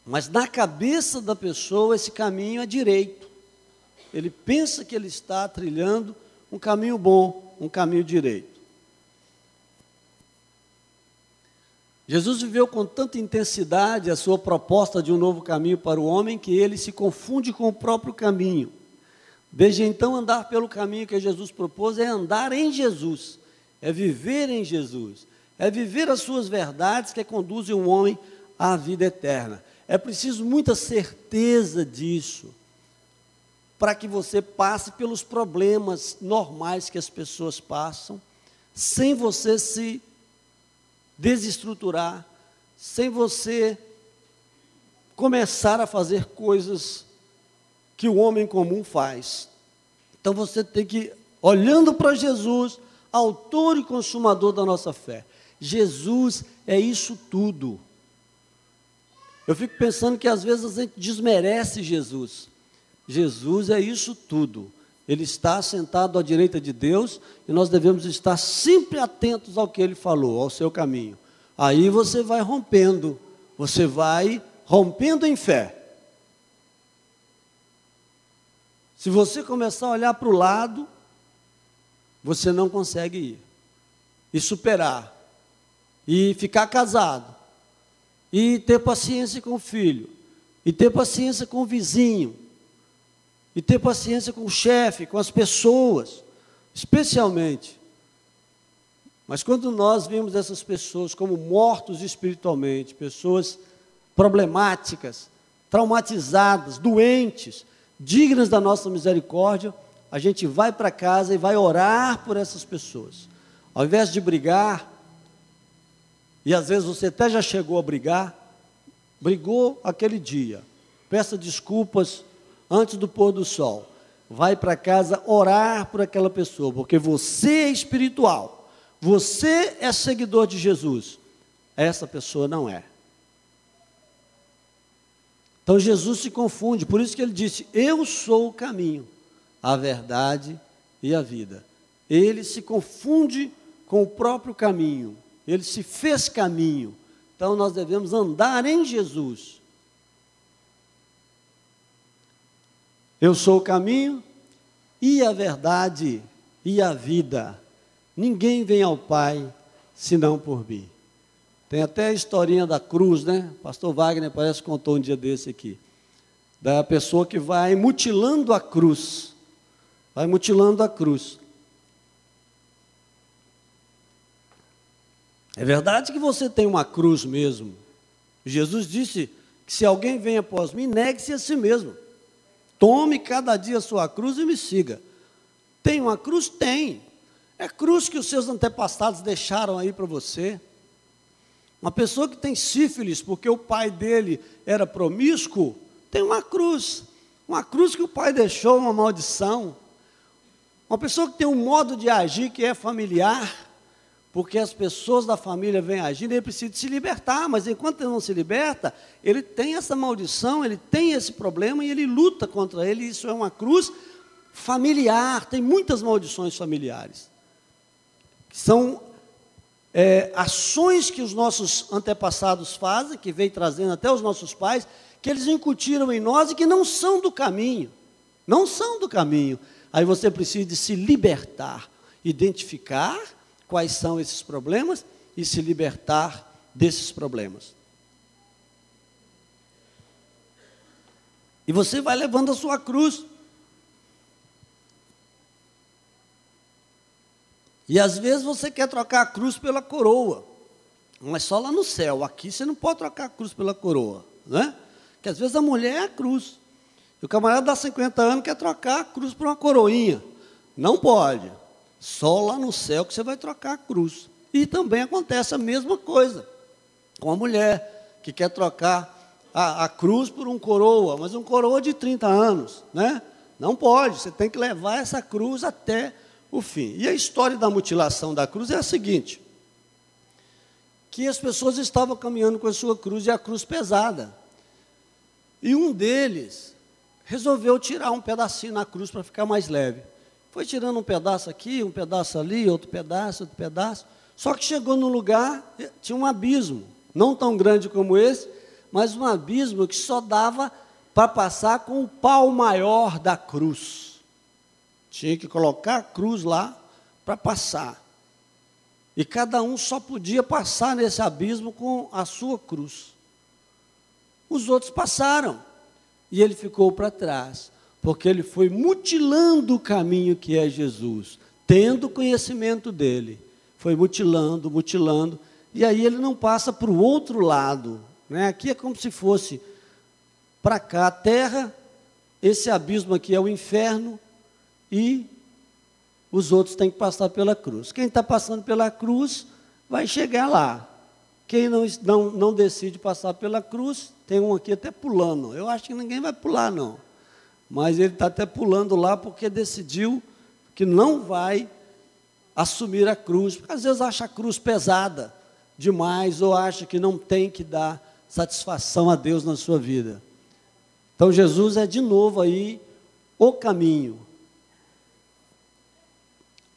Mas na cabeça da pessoa esse caminho é direito. Ele pensa que ele está trilhando um caminho bom, um caminho direito. Jesus viveu com tanta intensidade a sua proposta de um novo caminho para o homem, que ele se confunde com o próprio caminho. Desde então, andar pelo caminho que Jesus propôs é andar em Jesus, é viver em Jesus, é viver as suas verdades que conduzem o homem à vida eterna. É preciso muita certeza disso, para que você passe pelos problemas normais que as pessoas passam, sem você se desestruturar, sem você começar a fazer coisas que o homem comum faz. Então você tem que, olhando para Jesus, autor e consumador da nossa fé. Jesus é isso tudo. Eu fico pensando que às vezes a gente desmerece Jesus. Jesus é isso tudo. Ele está sentado à direita de Deus e nós devemos estar sempre atentos ao que Ele falou, ao seu caminho. Aí você vai rompendo, você vai rompendo em fé. Se você começar a olhar para o lado, você não consegue ir. E superar. E ficar casado. E ter paciência com o filho. E ter paciência com o vizinho. E ter paciência com o chefe, com as pessoas. Especialmente. Mas quando nós vemos essas pessoas como mortos espiritualmente, pessoas problemáticas, traumatizadas, doentes, dignas da nossa misericórdia, a gente vai para casa e vai orar por essas pessoas. Ao invés de brigar, e às vezes você até já chegou a brigar, brigou aquele dia, peça desculpas antes do pôr do sol, vai para casa orar por aquela pessoa, porque você é espiritual, você é seguidor de Jesus, essa pessoa não é. Então Jesus se confunde, por isso que ele disse, eu sou o caminho, a verdade e a vida. Ele se confunde com o próprio caminho, ele se fez caminho, então nós devemos andar em Jesus. Eu sou o caminho e a verdade e a vida. Ninguém vem ao Pai senão por mim. Tem até a historinha da cruz, né? O pastor Wagner parece que contou um dia desse aqui. Da pessoa que vai mutilando a cruz. Vai mutilando a cruz. É verdade que você tem uma cruz mesmo. Jesus disse que se alguém vem após mim, negue-se a si mesmo. Tome cada dia a sua cruz e me siga. Tem uma cruz? Tem. É cruz que os seus antepassados deixaram aí para você. Uma pessoa que tem sífilis, porque o pai dele era promíscuo, tem uma cruz que o pai deixou, uma maldição. Uma pessoa que tem um modo de agir que é familiar, porque as pessoas da família vêm agindo, ele precisa se libertar, mas enquanto ele não se liberta, ele tem essa maldição, ele tem esse problema e ele luta contra ele, isso é uma cruz familiar, tem muitas maldições familiares, que são ações que os nossos antepassados fazem, que vem trazendo até os nossos pais, que eles incutiram em nós e que não são do caminho. Não são do caminho. Aí você precisa de se libertar, identificar quais são esses problemas e se libertar desses problemas. E você vai levando a sua cruz. E às vezes você quer trocar a cruz pela coroa, mas só lá no céu, aqui você não pode trocar a cruz pela coroa, né? Porque às vezes a mulher é a cruz, e o camarada dá 50 anos quer trocar a cruz por uma coroinha, não pode, só lá no céu que você vai trocar a cruz. E também acontece a mesma coisa com a mulher, que quer trocar a cruz por um coroa, mas um coroa de 30 anos, né? Não pode, você tem que levar essa cruz até o fim. E a história da mutilação da cruz é a seguinte, que as pessoas estavam caminhando com a sua cruz, e a cruz pesada, e um deles resolveu tirar um pedacinho na cruz para ficar mais leve, foi tirando um pedaço aqui, um pedaço ali, outro pedaço, só que chegou num lugar, tinha um abismo, não tão grande como esse, mas um abismo que só dava para passar com o pau maior da cruz. Tinha que colocar a cruz lá para passar. E cada um só podia passar nesse abismo com a sua cruz. Os outros passaram. E ele ficou para trás. Porque ele foi mutilando o caminho que é Jesus. Tendo conhecimento dele. Foi mutilando. E aí ele não passa para o outro lado. Né? Aqui é como se fosse para cá a terra. Esse abismo aqui é o inferno. E os outros têm que passar pela cruz. Quem está passando pela cruz vai chegar lá. Quem não decide passar pela cruz, tem um aqui até pulando. Eu acho que ninguém vai pular, não. Mas ele está até pulando lá porque decidiu que não vai assumir a cruz. Porque às vezes acha a cruz pesada demais ou acha que não tem que dar satisfação a Deus na sua vida. Então Jesus é de novo aí o caminho.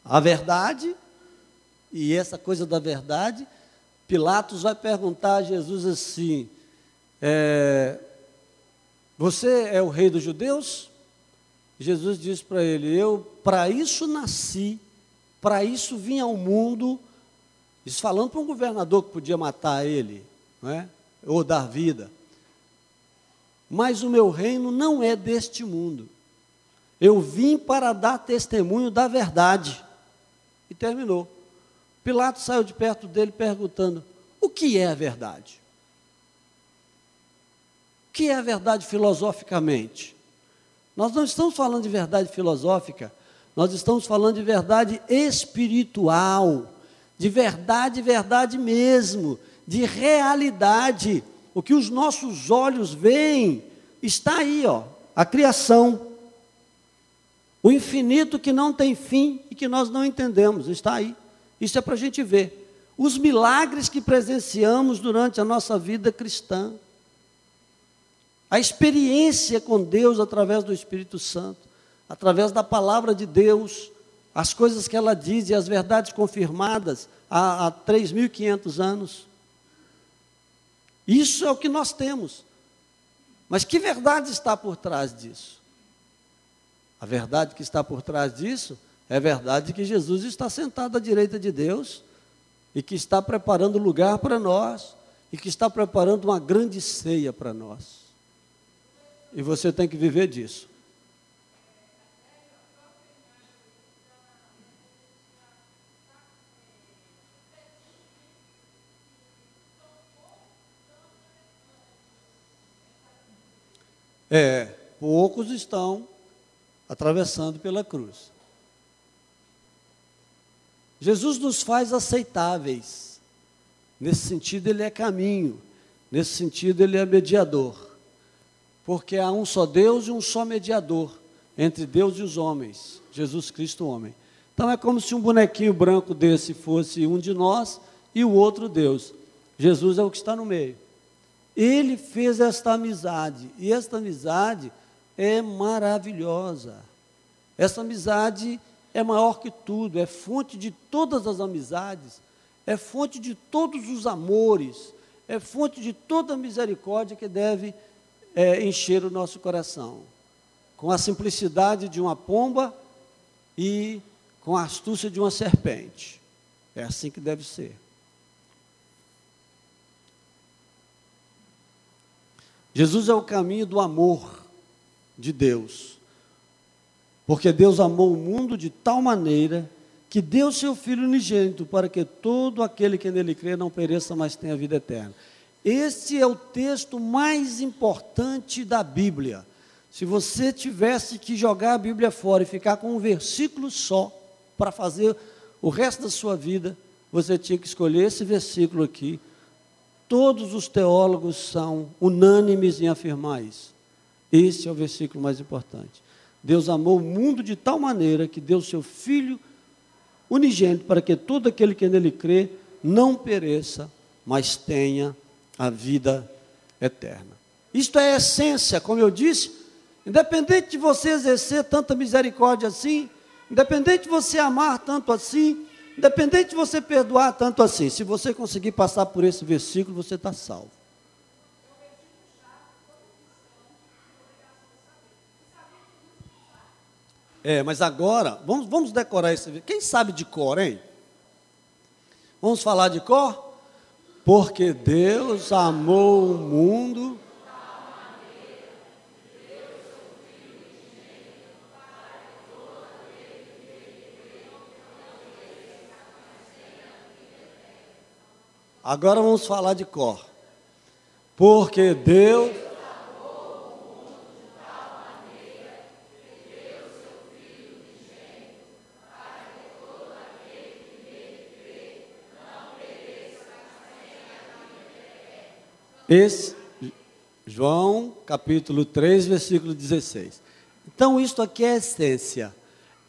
A verdade, e essa coisa da verdade, Pilatos vai perguntar a Jesus assim, Você é o rei dos judeus? Jesus disse para ele, eu para isso nasci, para isso vim ao mundo. Isso falando para um governador que podia matar ele, não é? Ou dar vida. Mas o meu reino não é deste mundo. Eu vim para dar testemunho da verdade. E terminou. Pilatos saiu de perto dele perguntando, o que é a verdade? O que é a verdade filosoficamente? Nós não estamos falando de verdade filosófica, nós estamos falando de verdade espiritual, de verdade, verdade mesmo, de realidade. O que os nossos olhos veem está aí, ó, a criação. O infinito que não tem fim e que nós não entendemos, está aí. Isso é para a gente ver. Os milagres que presenciamos durante a nossa vida cristã. A experiência com Deus através do Espírito Santo, através da palavra de Deus, as coisas que ela diz e as verdades confirmadas há 3.500 anos. Isso é o que nós temos. Mas que verdade está por trás disso? A verdade que está por trás disso é a verdade que Jesus está sentado à direita de Deus e que está preparando lugar para nós e que está preparando uma grande ceia para nós. E você tem que viver disso. Poucos estão atravessando pela cruz. Jesus nos faz aceitáveis. Nesse sentido, ele é caminho. Nesse sentido, ele é mediador. Porque há um só Deus e um só mediador entre Deus e os homens, Jesus Cristo, o homem. Então é como se um bonequinho branco desse fosse um de nós e o outro Deus. Jesus é o que está no meio. Ele fez esta amizade, e esta amizade é maravilhosa. Essa amizade é maior que tudo, é fonte de todas as amizades, é fonte de todos os amores, é fonte de toda a misericórdia que deve encher o nosso coração, com a simplicidade de uma pomba e com a astúcia de uma serpente. É assim que deve ser. Jesus é o caminho do amor de Deus, porque Deus amou o mundo de tal maneira que deu seu Filho unigênito para que todo aquele que nele crê não pereça, mas tenha vida eterna. Esse é o texto mais importante da Bíblia. Se você tivesse que jogar a Bíblia fora e ficar com um versículo só para fazer o resto da sua vida, você tinha que escolher esse versículo aqui. Todos os teólogos são unânimes em afirmar isso. Esse é o versículo mais importante. Deus amou o mundo de tal maneira que deu seu Filho unigênito para que todo aquele que nele crê não pereça, mas tenha a vida eterna. Isto é a essência, como eu disse, independente de você exercer tanta misericórdia assim, independente de você amar tanto assim, independente de você perdoar tanto assim, se você conseguir passar por esse versículo, você está salvo. Mas agora, vamos decorar esse versículo. Quem sabe de cor, hein? Vamos falar de cor? Porque Deus amou o mundo. Agora vamos falar de cor. Porque Deus amou o mundo de tal maneira que deu seu Filho unigênito para que todo aquele que nele crê não pereça, mas tenha a vida eterna. João, capítulo 3, versículo 16. Então, isto aqui é a essência.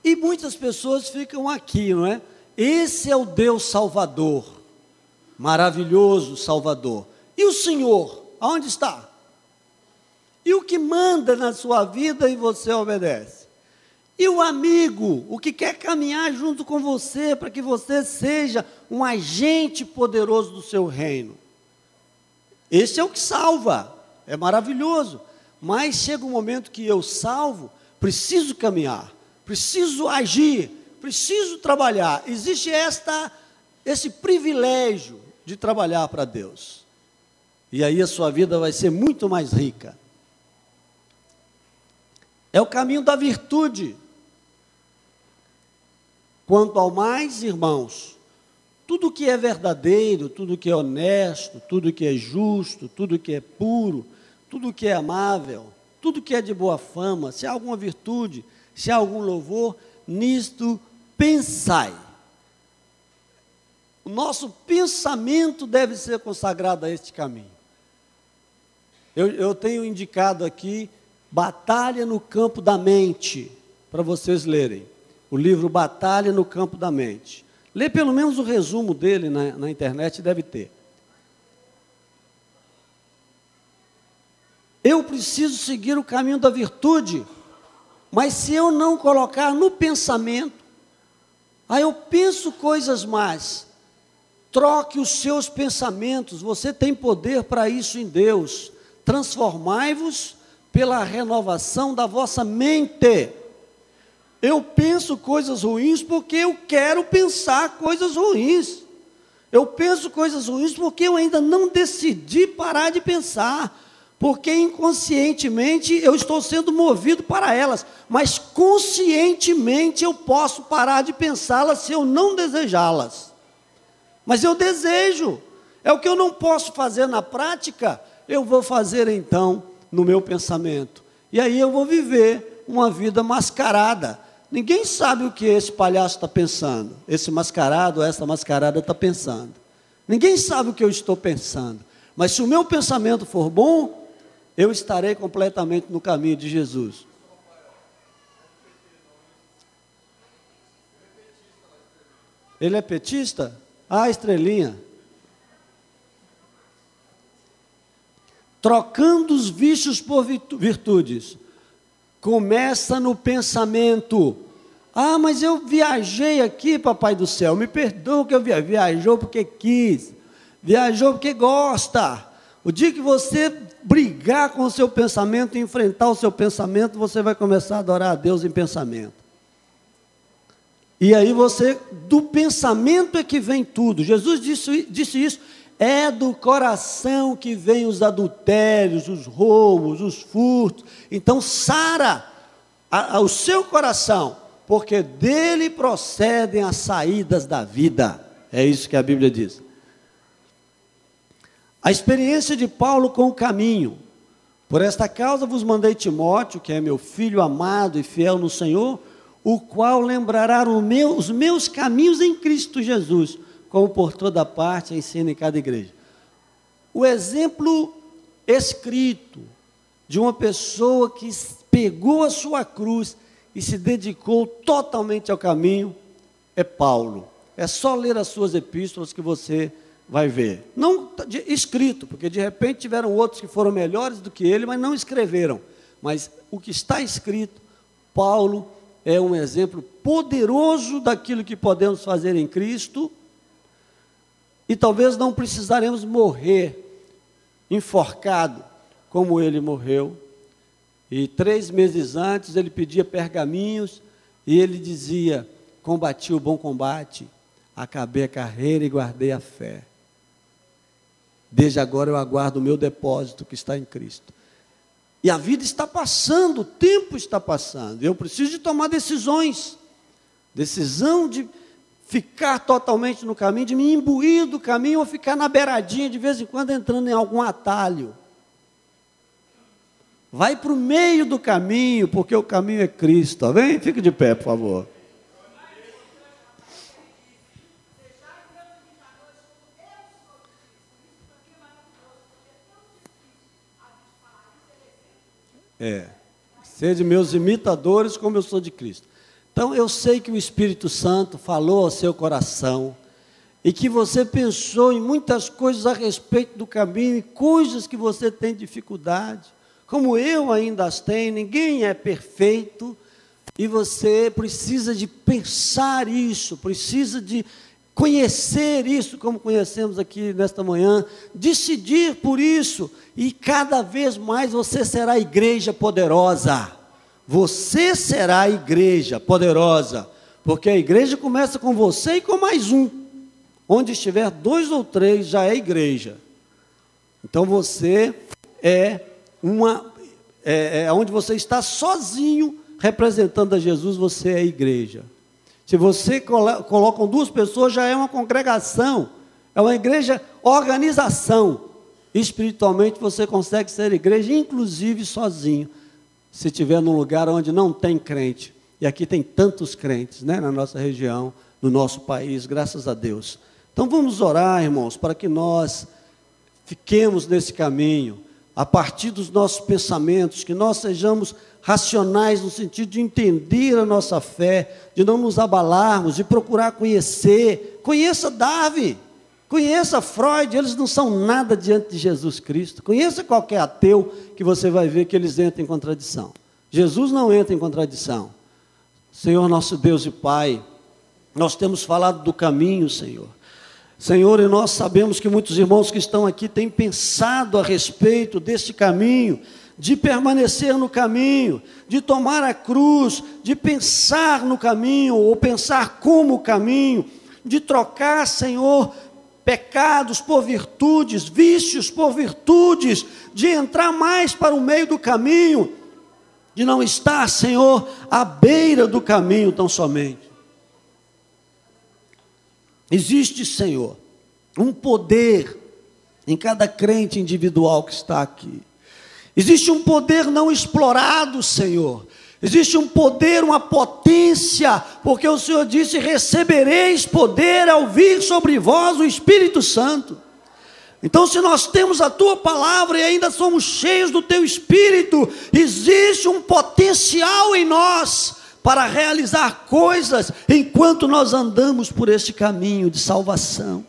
E muitas pessoas ficam aqui, não é? Esse é o Deus Salvador. Maravilhoso Salvador. E o Senhor, aonde está? E o que manda na sua vida e você obedece? E o amigo, o que quer caminhar junto com você para que você seja um agente poderoso do seu reino? Esse é o que salva. é maravilhoso. Mas chega um momento que eu salvo, preciso caminhar, preciso agir, preciso trabalhar. Existe esse privilégio de trabalhar para Deus. E aí a sua vida vai ser muito mais rica. É o caminho da virtude. Quanto ao mais, irmãos, tudo que é verdadeiro, tudo que é honesto, tudo que é justo, tudo que é puro, tudo que é amável, tudo que é de boa fama, se há alguma virtude, se há algum louvor, nisto pensai. O nosso pensamento deve ser consagrado a este caminho. Eu tenho indicado aqui Batalha no Campo da Mente, para vocês lerem. O livro Batalha no Campo da Mente. Lê pelo menos o resumo dele na internet, deve ter. Eu preciso seguir o caminho da virtude, mas se eu não colocar no pensamento, aí eu penso coisas más. Troque os seus pensamentos, você tem poder para isso em Deus. Transformai-vos pela renovação da vossa mente. Eu penso coisas ruins porque eu quero pensar coisas ruins. Eu penso coisas ruins porque eu ainda não decidi parar de pensar. Porque inconscientemente eu estou sendo movido para elas. Mas conscientemente eu posso parar de pensá-las se eu não desejá-las. Mas eu desejo. É o que eu não posso fazer na prática, eu vou fazer então no meu pensamento. E aí eu vou viver uma vida mascarada. Ninguém sabe o que esse palhaço está pensando. Esse mascarado, essa mascarada está pensando. Ninguém sabe o que eu estou pensando. Mas se o meu pensamento for bom, eu estarei completamente no caminho de Jesus. Ele é petista? Ah, estrelinha. Trocando os vícios por virtudes. Começa no pensamento. Ah, mas eu viajei aqui, papai do céu. Me perdoa que eu viajou porque quis. Viajou porque gosta. O dia que você brigar com o seu pensamento, enfrentar o seu pensamento, você vai começar a adorar a Deus em pensamento. E aí do pensamento é que vem tudo. Jesus disse isso. É do coração que vem os adultérios, os roubos, os furtos. Então, sara o seu coração, porque dele procedem as saídas da vida. É isso que a Bíblia diz. A experiência de Paulo com o caminho. Por esta causa vos mandei Timóteo, que é meu filho amado e fiel no Senhor, o qual lembrará os meus caminhos em Cristo Jesus, como por toda parte ensina em cada igreja. O exemplo escrito de uma pessoa que pegou a sua cruz e se dedicou totalmente ao caminho é Paulo. É só ler as suas epístolas que você vai ver. Não escrito, porque de repente tiveram outros que foram melhores do que ele, mas não escreveram. Mas o que está escrito, Paulo é um exemplo poderoso daquilo que podemos fazer em Cristo. E talvez não precisaremos morrer enforcado como ele morreu. E 3 meses antes ele pedia pergaminhos e ele dizia: combati o bom combate, acabei a carreira e guardei a fé. Desde agora eu aguardo o meu depósito que está em Cristo. E a vida está passando, o tempo está passando. Eu preciso de tomar decisões. Decisão de ficar totalmente no caminho, de me imbuir do caminho ou ficar na beiradinha, de vez em quando entrando em algum atalho. Vai para o meio do caminho, porque o caminho é Cristo. Vem, fique de pé, por favor. Sede meus imitadores como eu sou de Cristo. Então eu sei que o Espírito Santo falou ao seu coração e que você pensou em muitas coisas a respeito do caminho e coisas que você tem dificuldade, como eu ainda as tenho. Ninguém é perfeito e você precisa de pensar isso, precisa de conhecer isso como conhecemos aqui nesta manhã, decidir por isso, e cada vez mais você será igreja poderosa. Você será igreja poderosa, porque a igreja começa com você e com mais um. Onde estiver 2 ou 3 já é igreja. Então você onde você está sozinho representando a Jesus, você é igreja. Se você colocam 2 pessoas, já é uma congregação, é uma igreja, organização. Espiritualmente você consegue ser igreja, inclusive sozinho, se estiver num lugar onde não tem crente. E aqui tem tantos crentes, né, na nossa região, no nosso país, graças a Deus. Então vamos orar, irmãos, para que nós fiquemos nesse caminho, a partir dos nossos pensamentos, que nós sejamos racionais no sentido de entender a nossa fé, de não nos abalarmos, de procurar conhecer. Conheça Darwin, conheça Freud, eles não são nada diante de Jesus Cristo. Conheça qualquer ateu, que você vai ver que eles entram em contradição. Jesus não entra em contradição. Senhor nosso Deus e Pai, nós temos falado do caminho, Senhor. Senhor, e nós sabemos que muitos irmãos que estão aqui têm pensado a respeito desse caminho, de permanecer no caminho, de tomar a cruz, de pensar no caminho, ou pensar como o caminho, de trocar, Senhor, pecados por virtudes, vícios por virtudes, de entrar mais para o meio do caminho, de não estar, Senhor, à beira do caminho tão somente. Existe, Senhor, um poder em cada crente individual que está aqui. Existe um poder não explorado, Senhor. Existe um poder, uma potência, porque o Senhor disse: recebereis poder ao vir sobre vós o Espírito Santo. Então, se nós temos a Tua palavra e ainda somos cheios do Teu Espírito, existe um potencial em nós para realizar coisas enquanto nós andamos por este caminho de salvação.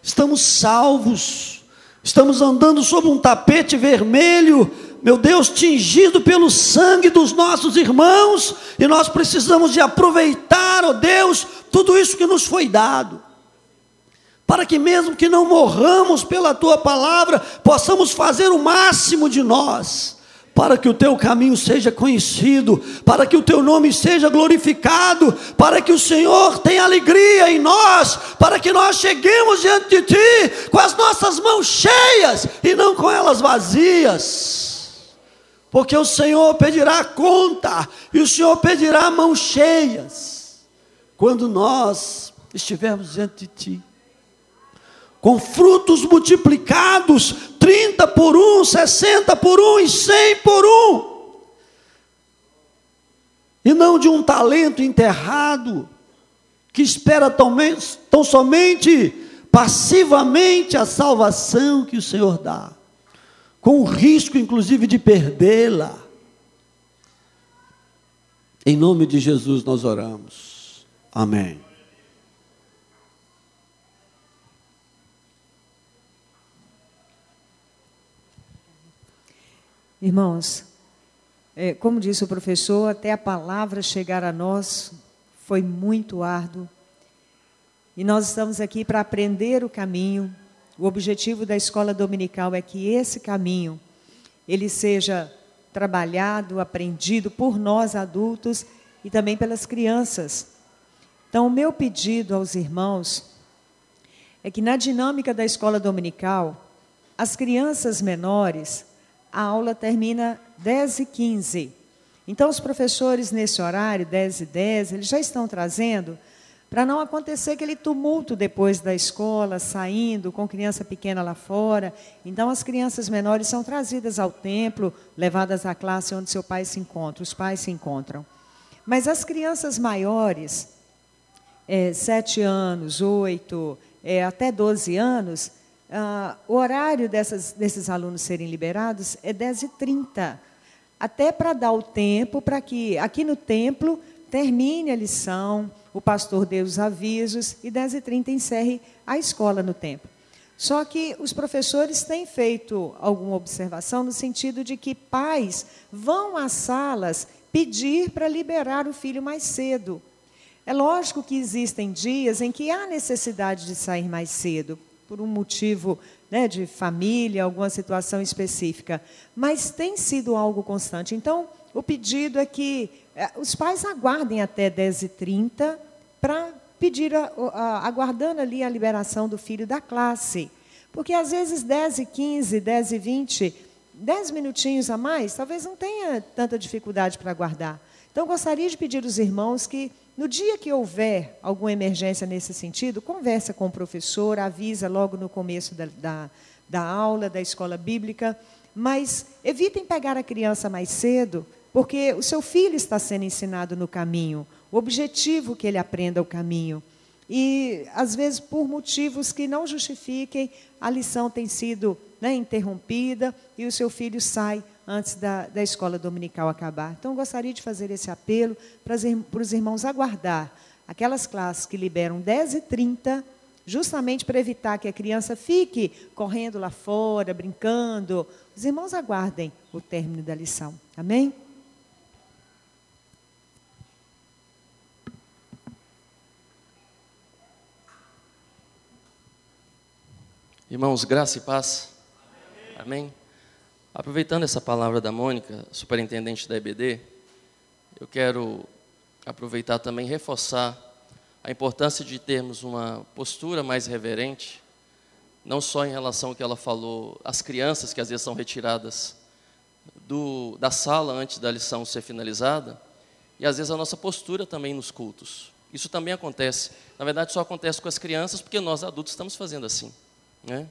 Estamos salvos, estamos andando sobre um tapete vermelho, meu Deus, tingido pelo sangue dos nossos irmãos, e nós precisamos de aproveitar, ó Deus, tudo isso que nos foi dado, para que mesmo que não morramos pela Tua palavra, possamos fazer o máximo de nós, para que o Teu caminho seja conhecido, para que o Teu nome seja glorificado, para que o Senhor tenha alegria em nós, para que nós cheguemos diante de Ti com as nossas mãos cheias e não com elas vazias, porque o Senhor pedirá conta e o Senhor pedirá mãos cheias quando nós estivermos diante de Ti, com frutos multiplicados, 30 por 1, 60 por 1 e 100 por 1, e não de um talento enterrado, que espera tão somente, passivamente, a salvação que o Senhor dá, com o risco inclusive de perdê-la. Em nome de Jesus nós oramos, amém. Irmãos, como disse o professor, até a palavra chegar a nós foi muito árduo. E nós estamos aqui para aprender o caminho. O objetivo da escola dominical é que esse caminho, ele seja trabalhado, aprendido por nós adultos e também pelas crianças. Então, o meu pedido aos irmãos é que na dinâmica da escola dominical, as crianças menores, a aula termina 10h15. Então, os professores, nesse horário, 10h10, eles já estão trazendo, para não acontecer aquele tumulto depois da escola, saindo, com criança pequena lá fora. Então, as crianças menores são trazidas ao templo, levadas à classe onde seu pai se encontra, os pais se encontram. Mas as crianças maiores, 7 anos, 8, até 12 anos, o horário desses alunos serem liberados é 10h30, até para dar o tempo para que aqui no templo termine a lição, o pastor dê os avisos e 10h30 encerre a escola no templo. Só que os professores têm feito alguma observação no sentido de que pais vão às salas pedir para liberar o filho mais cedo. É lógico que existem dias em que há necessidade de sair mais cedo, por um motivo, né, de família, alguma situação específica, mas tem sido algo constante. Então, o pedido é que os pais aguardem até 10h30 para pedir, aguardando ali a liberação do filho da classe. Porque, às vezes, 10h15, 10h20, 10 minutinhos a mais, talvez não tenha tanta dificuldade para aguardar. Então, gostaria de pedir aos irmãos que, no dia que houver alguma emergência nesse sentido, conversa com o professor, avisa logo no começo da aula, da escola bíblica, mas evitem pegar a criança mais cedo, porque o seu filho está sendo ensinado no caminho, o objetivo que ele aprenda o caminho. E, às vezes, por motivos que não justifiquem, a lição tem sido, né, interrompida e o seu filho sai antes da escola dominical acabar. Então, eu gostaria de fazer esse apelo para os irmãos aguardar aquelas classes que liberam 10h30, justamente para evitar que a criança fique correndo lá fora, brincando. Os irmãos aguardem o término da lição. Amém? Irmãos, graça e paz. Amém? Aproveitando essa palavra da Mônica, superintendente da EBD, eu quero aproveitar também e reforçar a importância de termos uma postura mais reverente, não só em relação ao que ela falou, às crianças que às vezes são retiradas da sala antes da lição ser finalizada, e às vezes a nossa postura também nos cultos. Isso também acontece. Na verdade, só acontece com as crianças porque nós adultos estamos fazendo assim, né?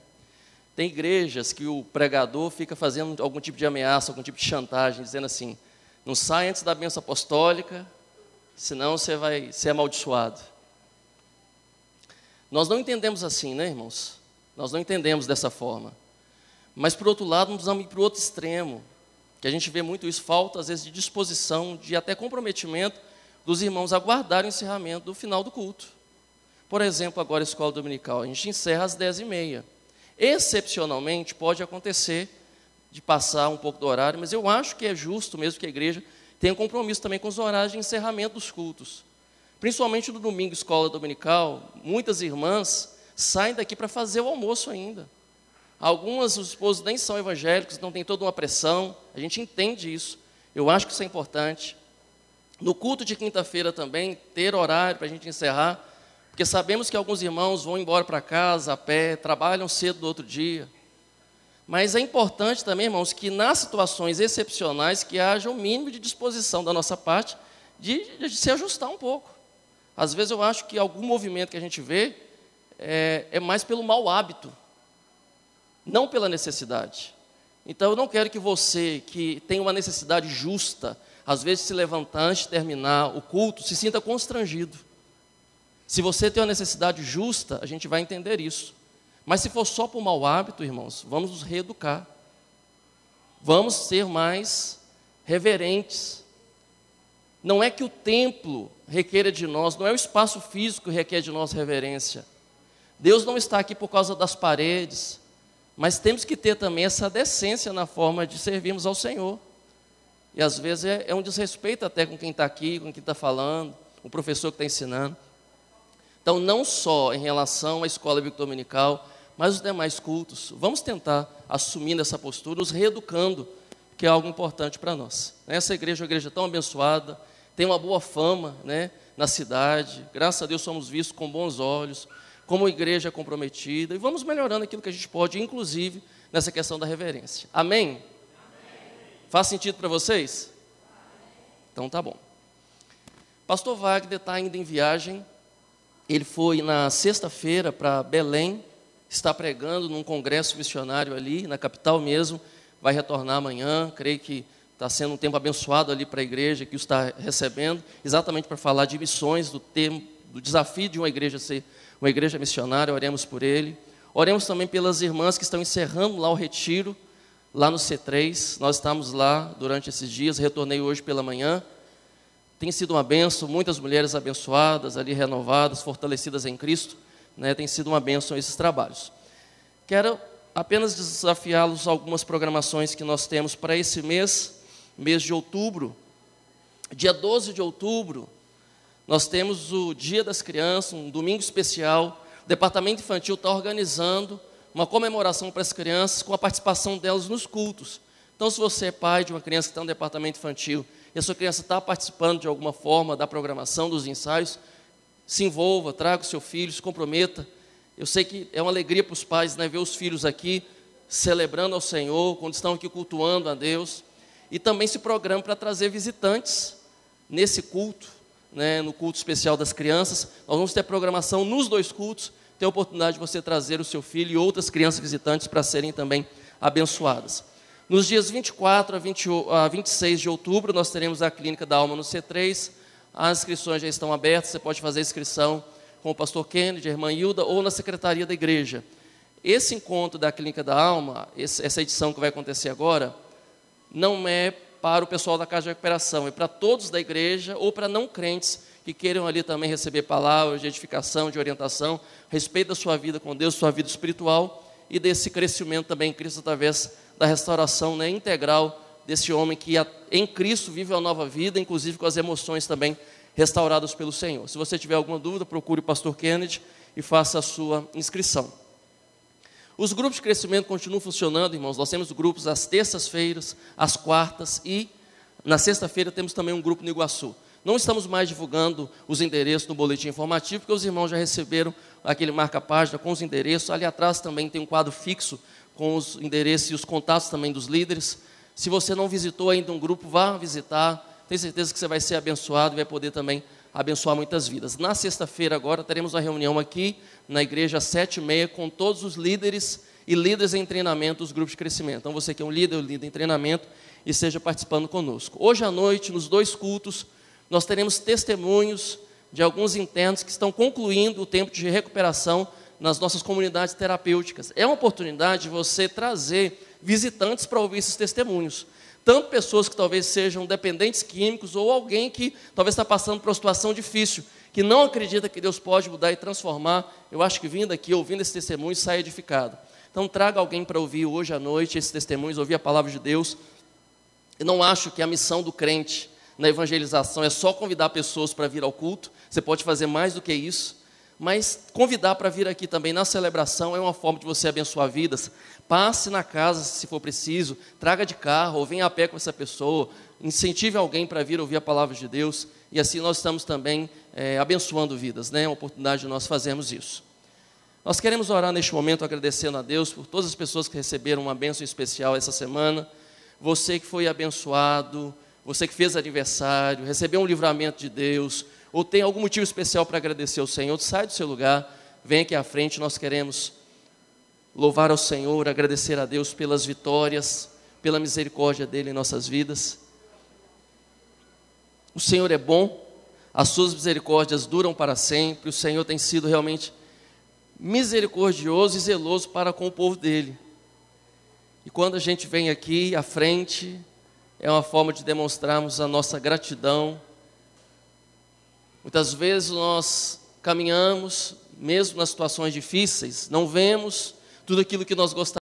Tem igrejas que o pregador fica fazendo algum tipo de ameaça, algum tipo de chantagem, dizendo assim, não sai antes da bênção apostólica, senão você vai ser amaldiçoado. Nós não entendemos assim, né, irmãos? Nós não entendemos dessa forma. Mas, por outro lado, nós vamos ir para o outro extremo, que a gente vê muito isso, falta, às vezes, de disposição, de até comprometimento dos irmãos a guardar o encerramento do final do culto. Por exemplo, agora a escola dominical, a gente encerra às 10h30. Excepcionalmente, pode acontecer de passar um pouco do horário, mas eu acho que é justo mesmo que a igreja tenha um compromisso também com os horários de encerramento dos cultos. Principalmente no domingo, escola dominical, muitas irmãs saem daqui para fazer o almoço ainda. Algumas, os esposos nem são evangélicos, não tem toda uma pressão, a gente entende isso. Eu acho que isso é importante. No culto de quinta-feira também, ter horário para a gente encerrar, porque sabemos que alguns irmãos vão embora para casa a pé, trabalham cedo do outro dia. Mas é importante também, irmãos, que nas situações excepcionais que haja um mínimo de disposição da nossa parte de se ajustar um pouco. Às vezes eu acho que algum movimento que a gente vê é mais pelo mau hábito, não pela necessidade. Então eu não quero que você, que tem uma necessidade justa, às vezes se levantar antes de terminar o culto, se sinta constrangido. Se você tem uma necessidade justa, a gente vai entender isso. Mas se for só por mau hábito, irmãos, vamos nos reeducar. Vamos ser mais reverentes. Não é que o templo requeira de nós, não é o espaço físico que requer de nós reverência. Deus não está aqui por causa das paredes, mas temos que ter também essa decência na forma de servirmos ao Senhor. E às vezes é um desrespeito até com quem está aqui, com quem está falando, o professor que está ensinando. Então, não só em relação à escola bíblica dominical, mas os demais cultos, vamos tentar assumir essa postura, nos reeducando, que é algo importante para nós. Essa igreja é uma igreja tão abençoada, tem uma boa fama, né, na cidade, graças a Deus somos vistos com bons olhos, como igreja comprometida, e vamos melhorando aquilo que a gente pode, inclusive nessa questão da reverência. Amém? Amém. Faz sentido para vocês? Então tá bom. Pastor Wagner está ainda em viagem. Ele foi na sexta-feira para Belém, está pregando num congresso missionário ali, na capital mesmo, vai retornar amanhã, creio que está sendo um tempo abençoado ali para a igreja, que o está recebendo, exatamente para falar de missões, do desafio de uma igreja ser uma igreja missionária. Oremos por ele. Oremos também pelas irmãs que estão encerrando lá o retiro, lá no C3, nós estamos lá durante esses dias, retornei hoje pela manhã. Tem sido uma bênção, muitas mulheres abençoadas, ali renovadas, fortalecidas em Cristo, né? Tem sido uma bênção esses trabalhos. Quero apenas desafiá-los a algumas programações que nós temos para esse mês de outubro. Dia 12 de outubro, Nós temos o Dia das Crianças, um domingo especial. O Departamento Infantil está organizando uma comemoração para as crianças com a participação delas nos cultos. Então, se você é pai de uma criança que está no departamento infantil e a sua criança está participando de alguma forma da programação, dos ensaios, se envolva, traga o seu filho, se comprometa. Eu sei que é uma alegria para os pais, né, ver os filhos aqui celebrando ao Senhor, quando estão aqui cultuando a Deus. E também se programa para trazer visitantes nesse culto, né, no culto especial das crianças. Nós vamos ter programação nos 2 cultos, ter a oportunidade de você trazer o seu filho e outras crianças visitantes para serem também abençoadas. Nos dias 24 a 26 de outubro, nós teremos a Clínica da Alma no C3. As inscrições já estão abertas, você pode fazer a inscrição com o pastor Kennedy, a irmã Hilda, ou na secretaria da igreja. Esse encontro da Clínica da Alma, essa edição que vai acontecer agora, não é para o pessoal da Casa de Recuperação, é para todos da igreja ou para não crentes que queiram ali também receber palavras de edificação, de orientação, a respeito da sua vida com Deus, sua vida espiritual e desse crescimento também em Cristo através da restauração, né, integral desse homem que em Cristo vive uma nova vida, inclusive com as emoções também restauradas pelo Senhor. Se você tiver alguma dúvida, procure o pastor Kennedy e faça a sua inscrição. Os grupos de crescimento continuam funcionando, irmãos. Nós temos grupos às terças-feiras, às quartas e na sexta-feira temos também um grupo no Iguaçu. Não estamos mais divulgando os endereços no boletim informativo, porque os irmãos já receberam aquele marca-página com os endereços. Ali atrás também tem um quadro fixo com os endereços e os contatos também dos líderes. Se você não visitou ainda um grupo, vá visitar. Tenho certeza que você vai ser abençoado e vai poder também abençoar muitas vidas. Na sexta-feira agora teremos uma reunião aqui na igreja às 7h30 com todos os líderes e líderes em treinamento dos grupos de crescimento. Então você que é um líder em treinamento, esteja participando conosco. Hoje à noite, nos 2 cultos, nós teremos testemunhos de alguns internos que estão concluindo o tempo de recuperação nas nossas comunidades terapêuticas. É uma oportunidade de você trazer visitantes para ouvir esses testemunhos. Tanto pessoas que talvez sejam dependentes químicos ou alguém que talvez está passando por uma situação difícil, que não acredita que Deus pode mudar e transformar. Eu acho que vindo aqui, ouvindo esse testemunho, sai edificado. Então traga alguém para ouvir hoje à noite esses testemunhos, ouvir a palavra de Deus. Eu não acho que a missão do crente na evangelização é só convidar pessoas para vir ao culto. Você pode fazer mais do que isso. Mas convidar para vir aqui também na celebração é uma forma de você abençoar vidas. Passe na casa se for preciso, traga de carro ou venha a pé com essa pessoa, incentive alguém para vir ouvir a palavra de Deus e assim nós estamos também abençoando vidas, né? É uma oportunidade de nós fazermos isso. Nós queremos orar neste momento agradecendo a Deus por todas as pessoas que receberam uma bênção especial essa semana. Você que foi abençoado, você que fez aniversário, recebeu um livramento de Deus, ou tem algum motivo especial para agradecer ao Senhor, sai do seu lugar, vem aqui à frente, nós queremos louvar ao Senhor, agradecer a Deus pelas vitórias, pela misericórdia dEle em nossas vidas. O Senhor é bom, as suas misericórdias duram para sempre, o Senhor tem sido realmente misericordioso e zeloso para com o povo dEle. E quando a gente vem aqui à frente, é uma forma de demonstrarmos a nossa gratidão. Muitas vezes nós caminhamos, mesmo nas situações difíceis, não vemos tudo aquilo que nós gostaríamos.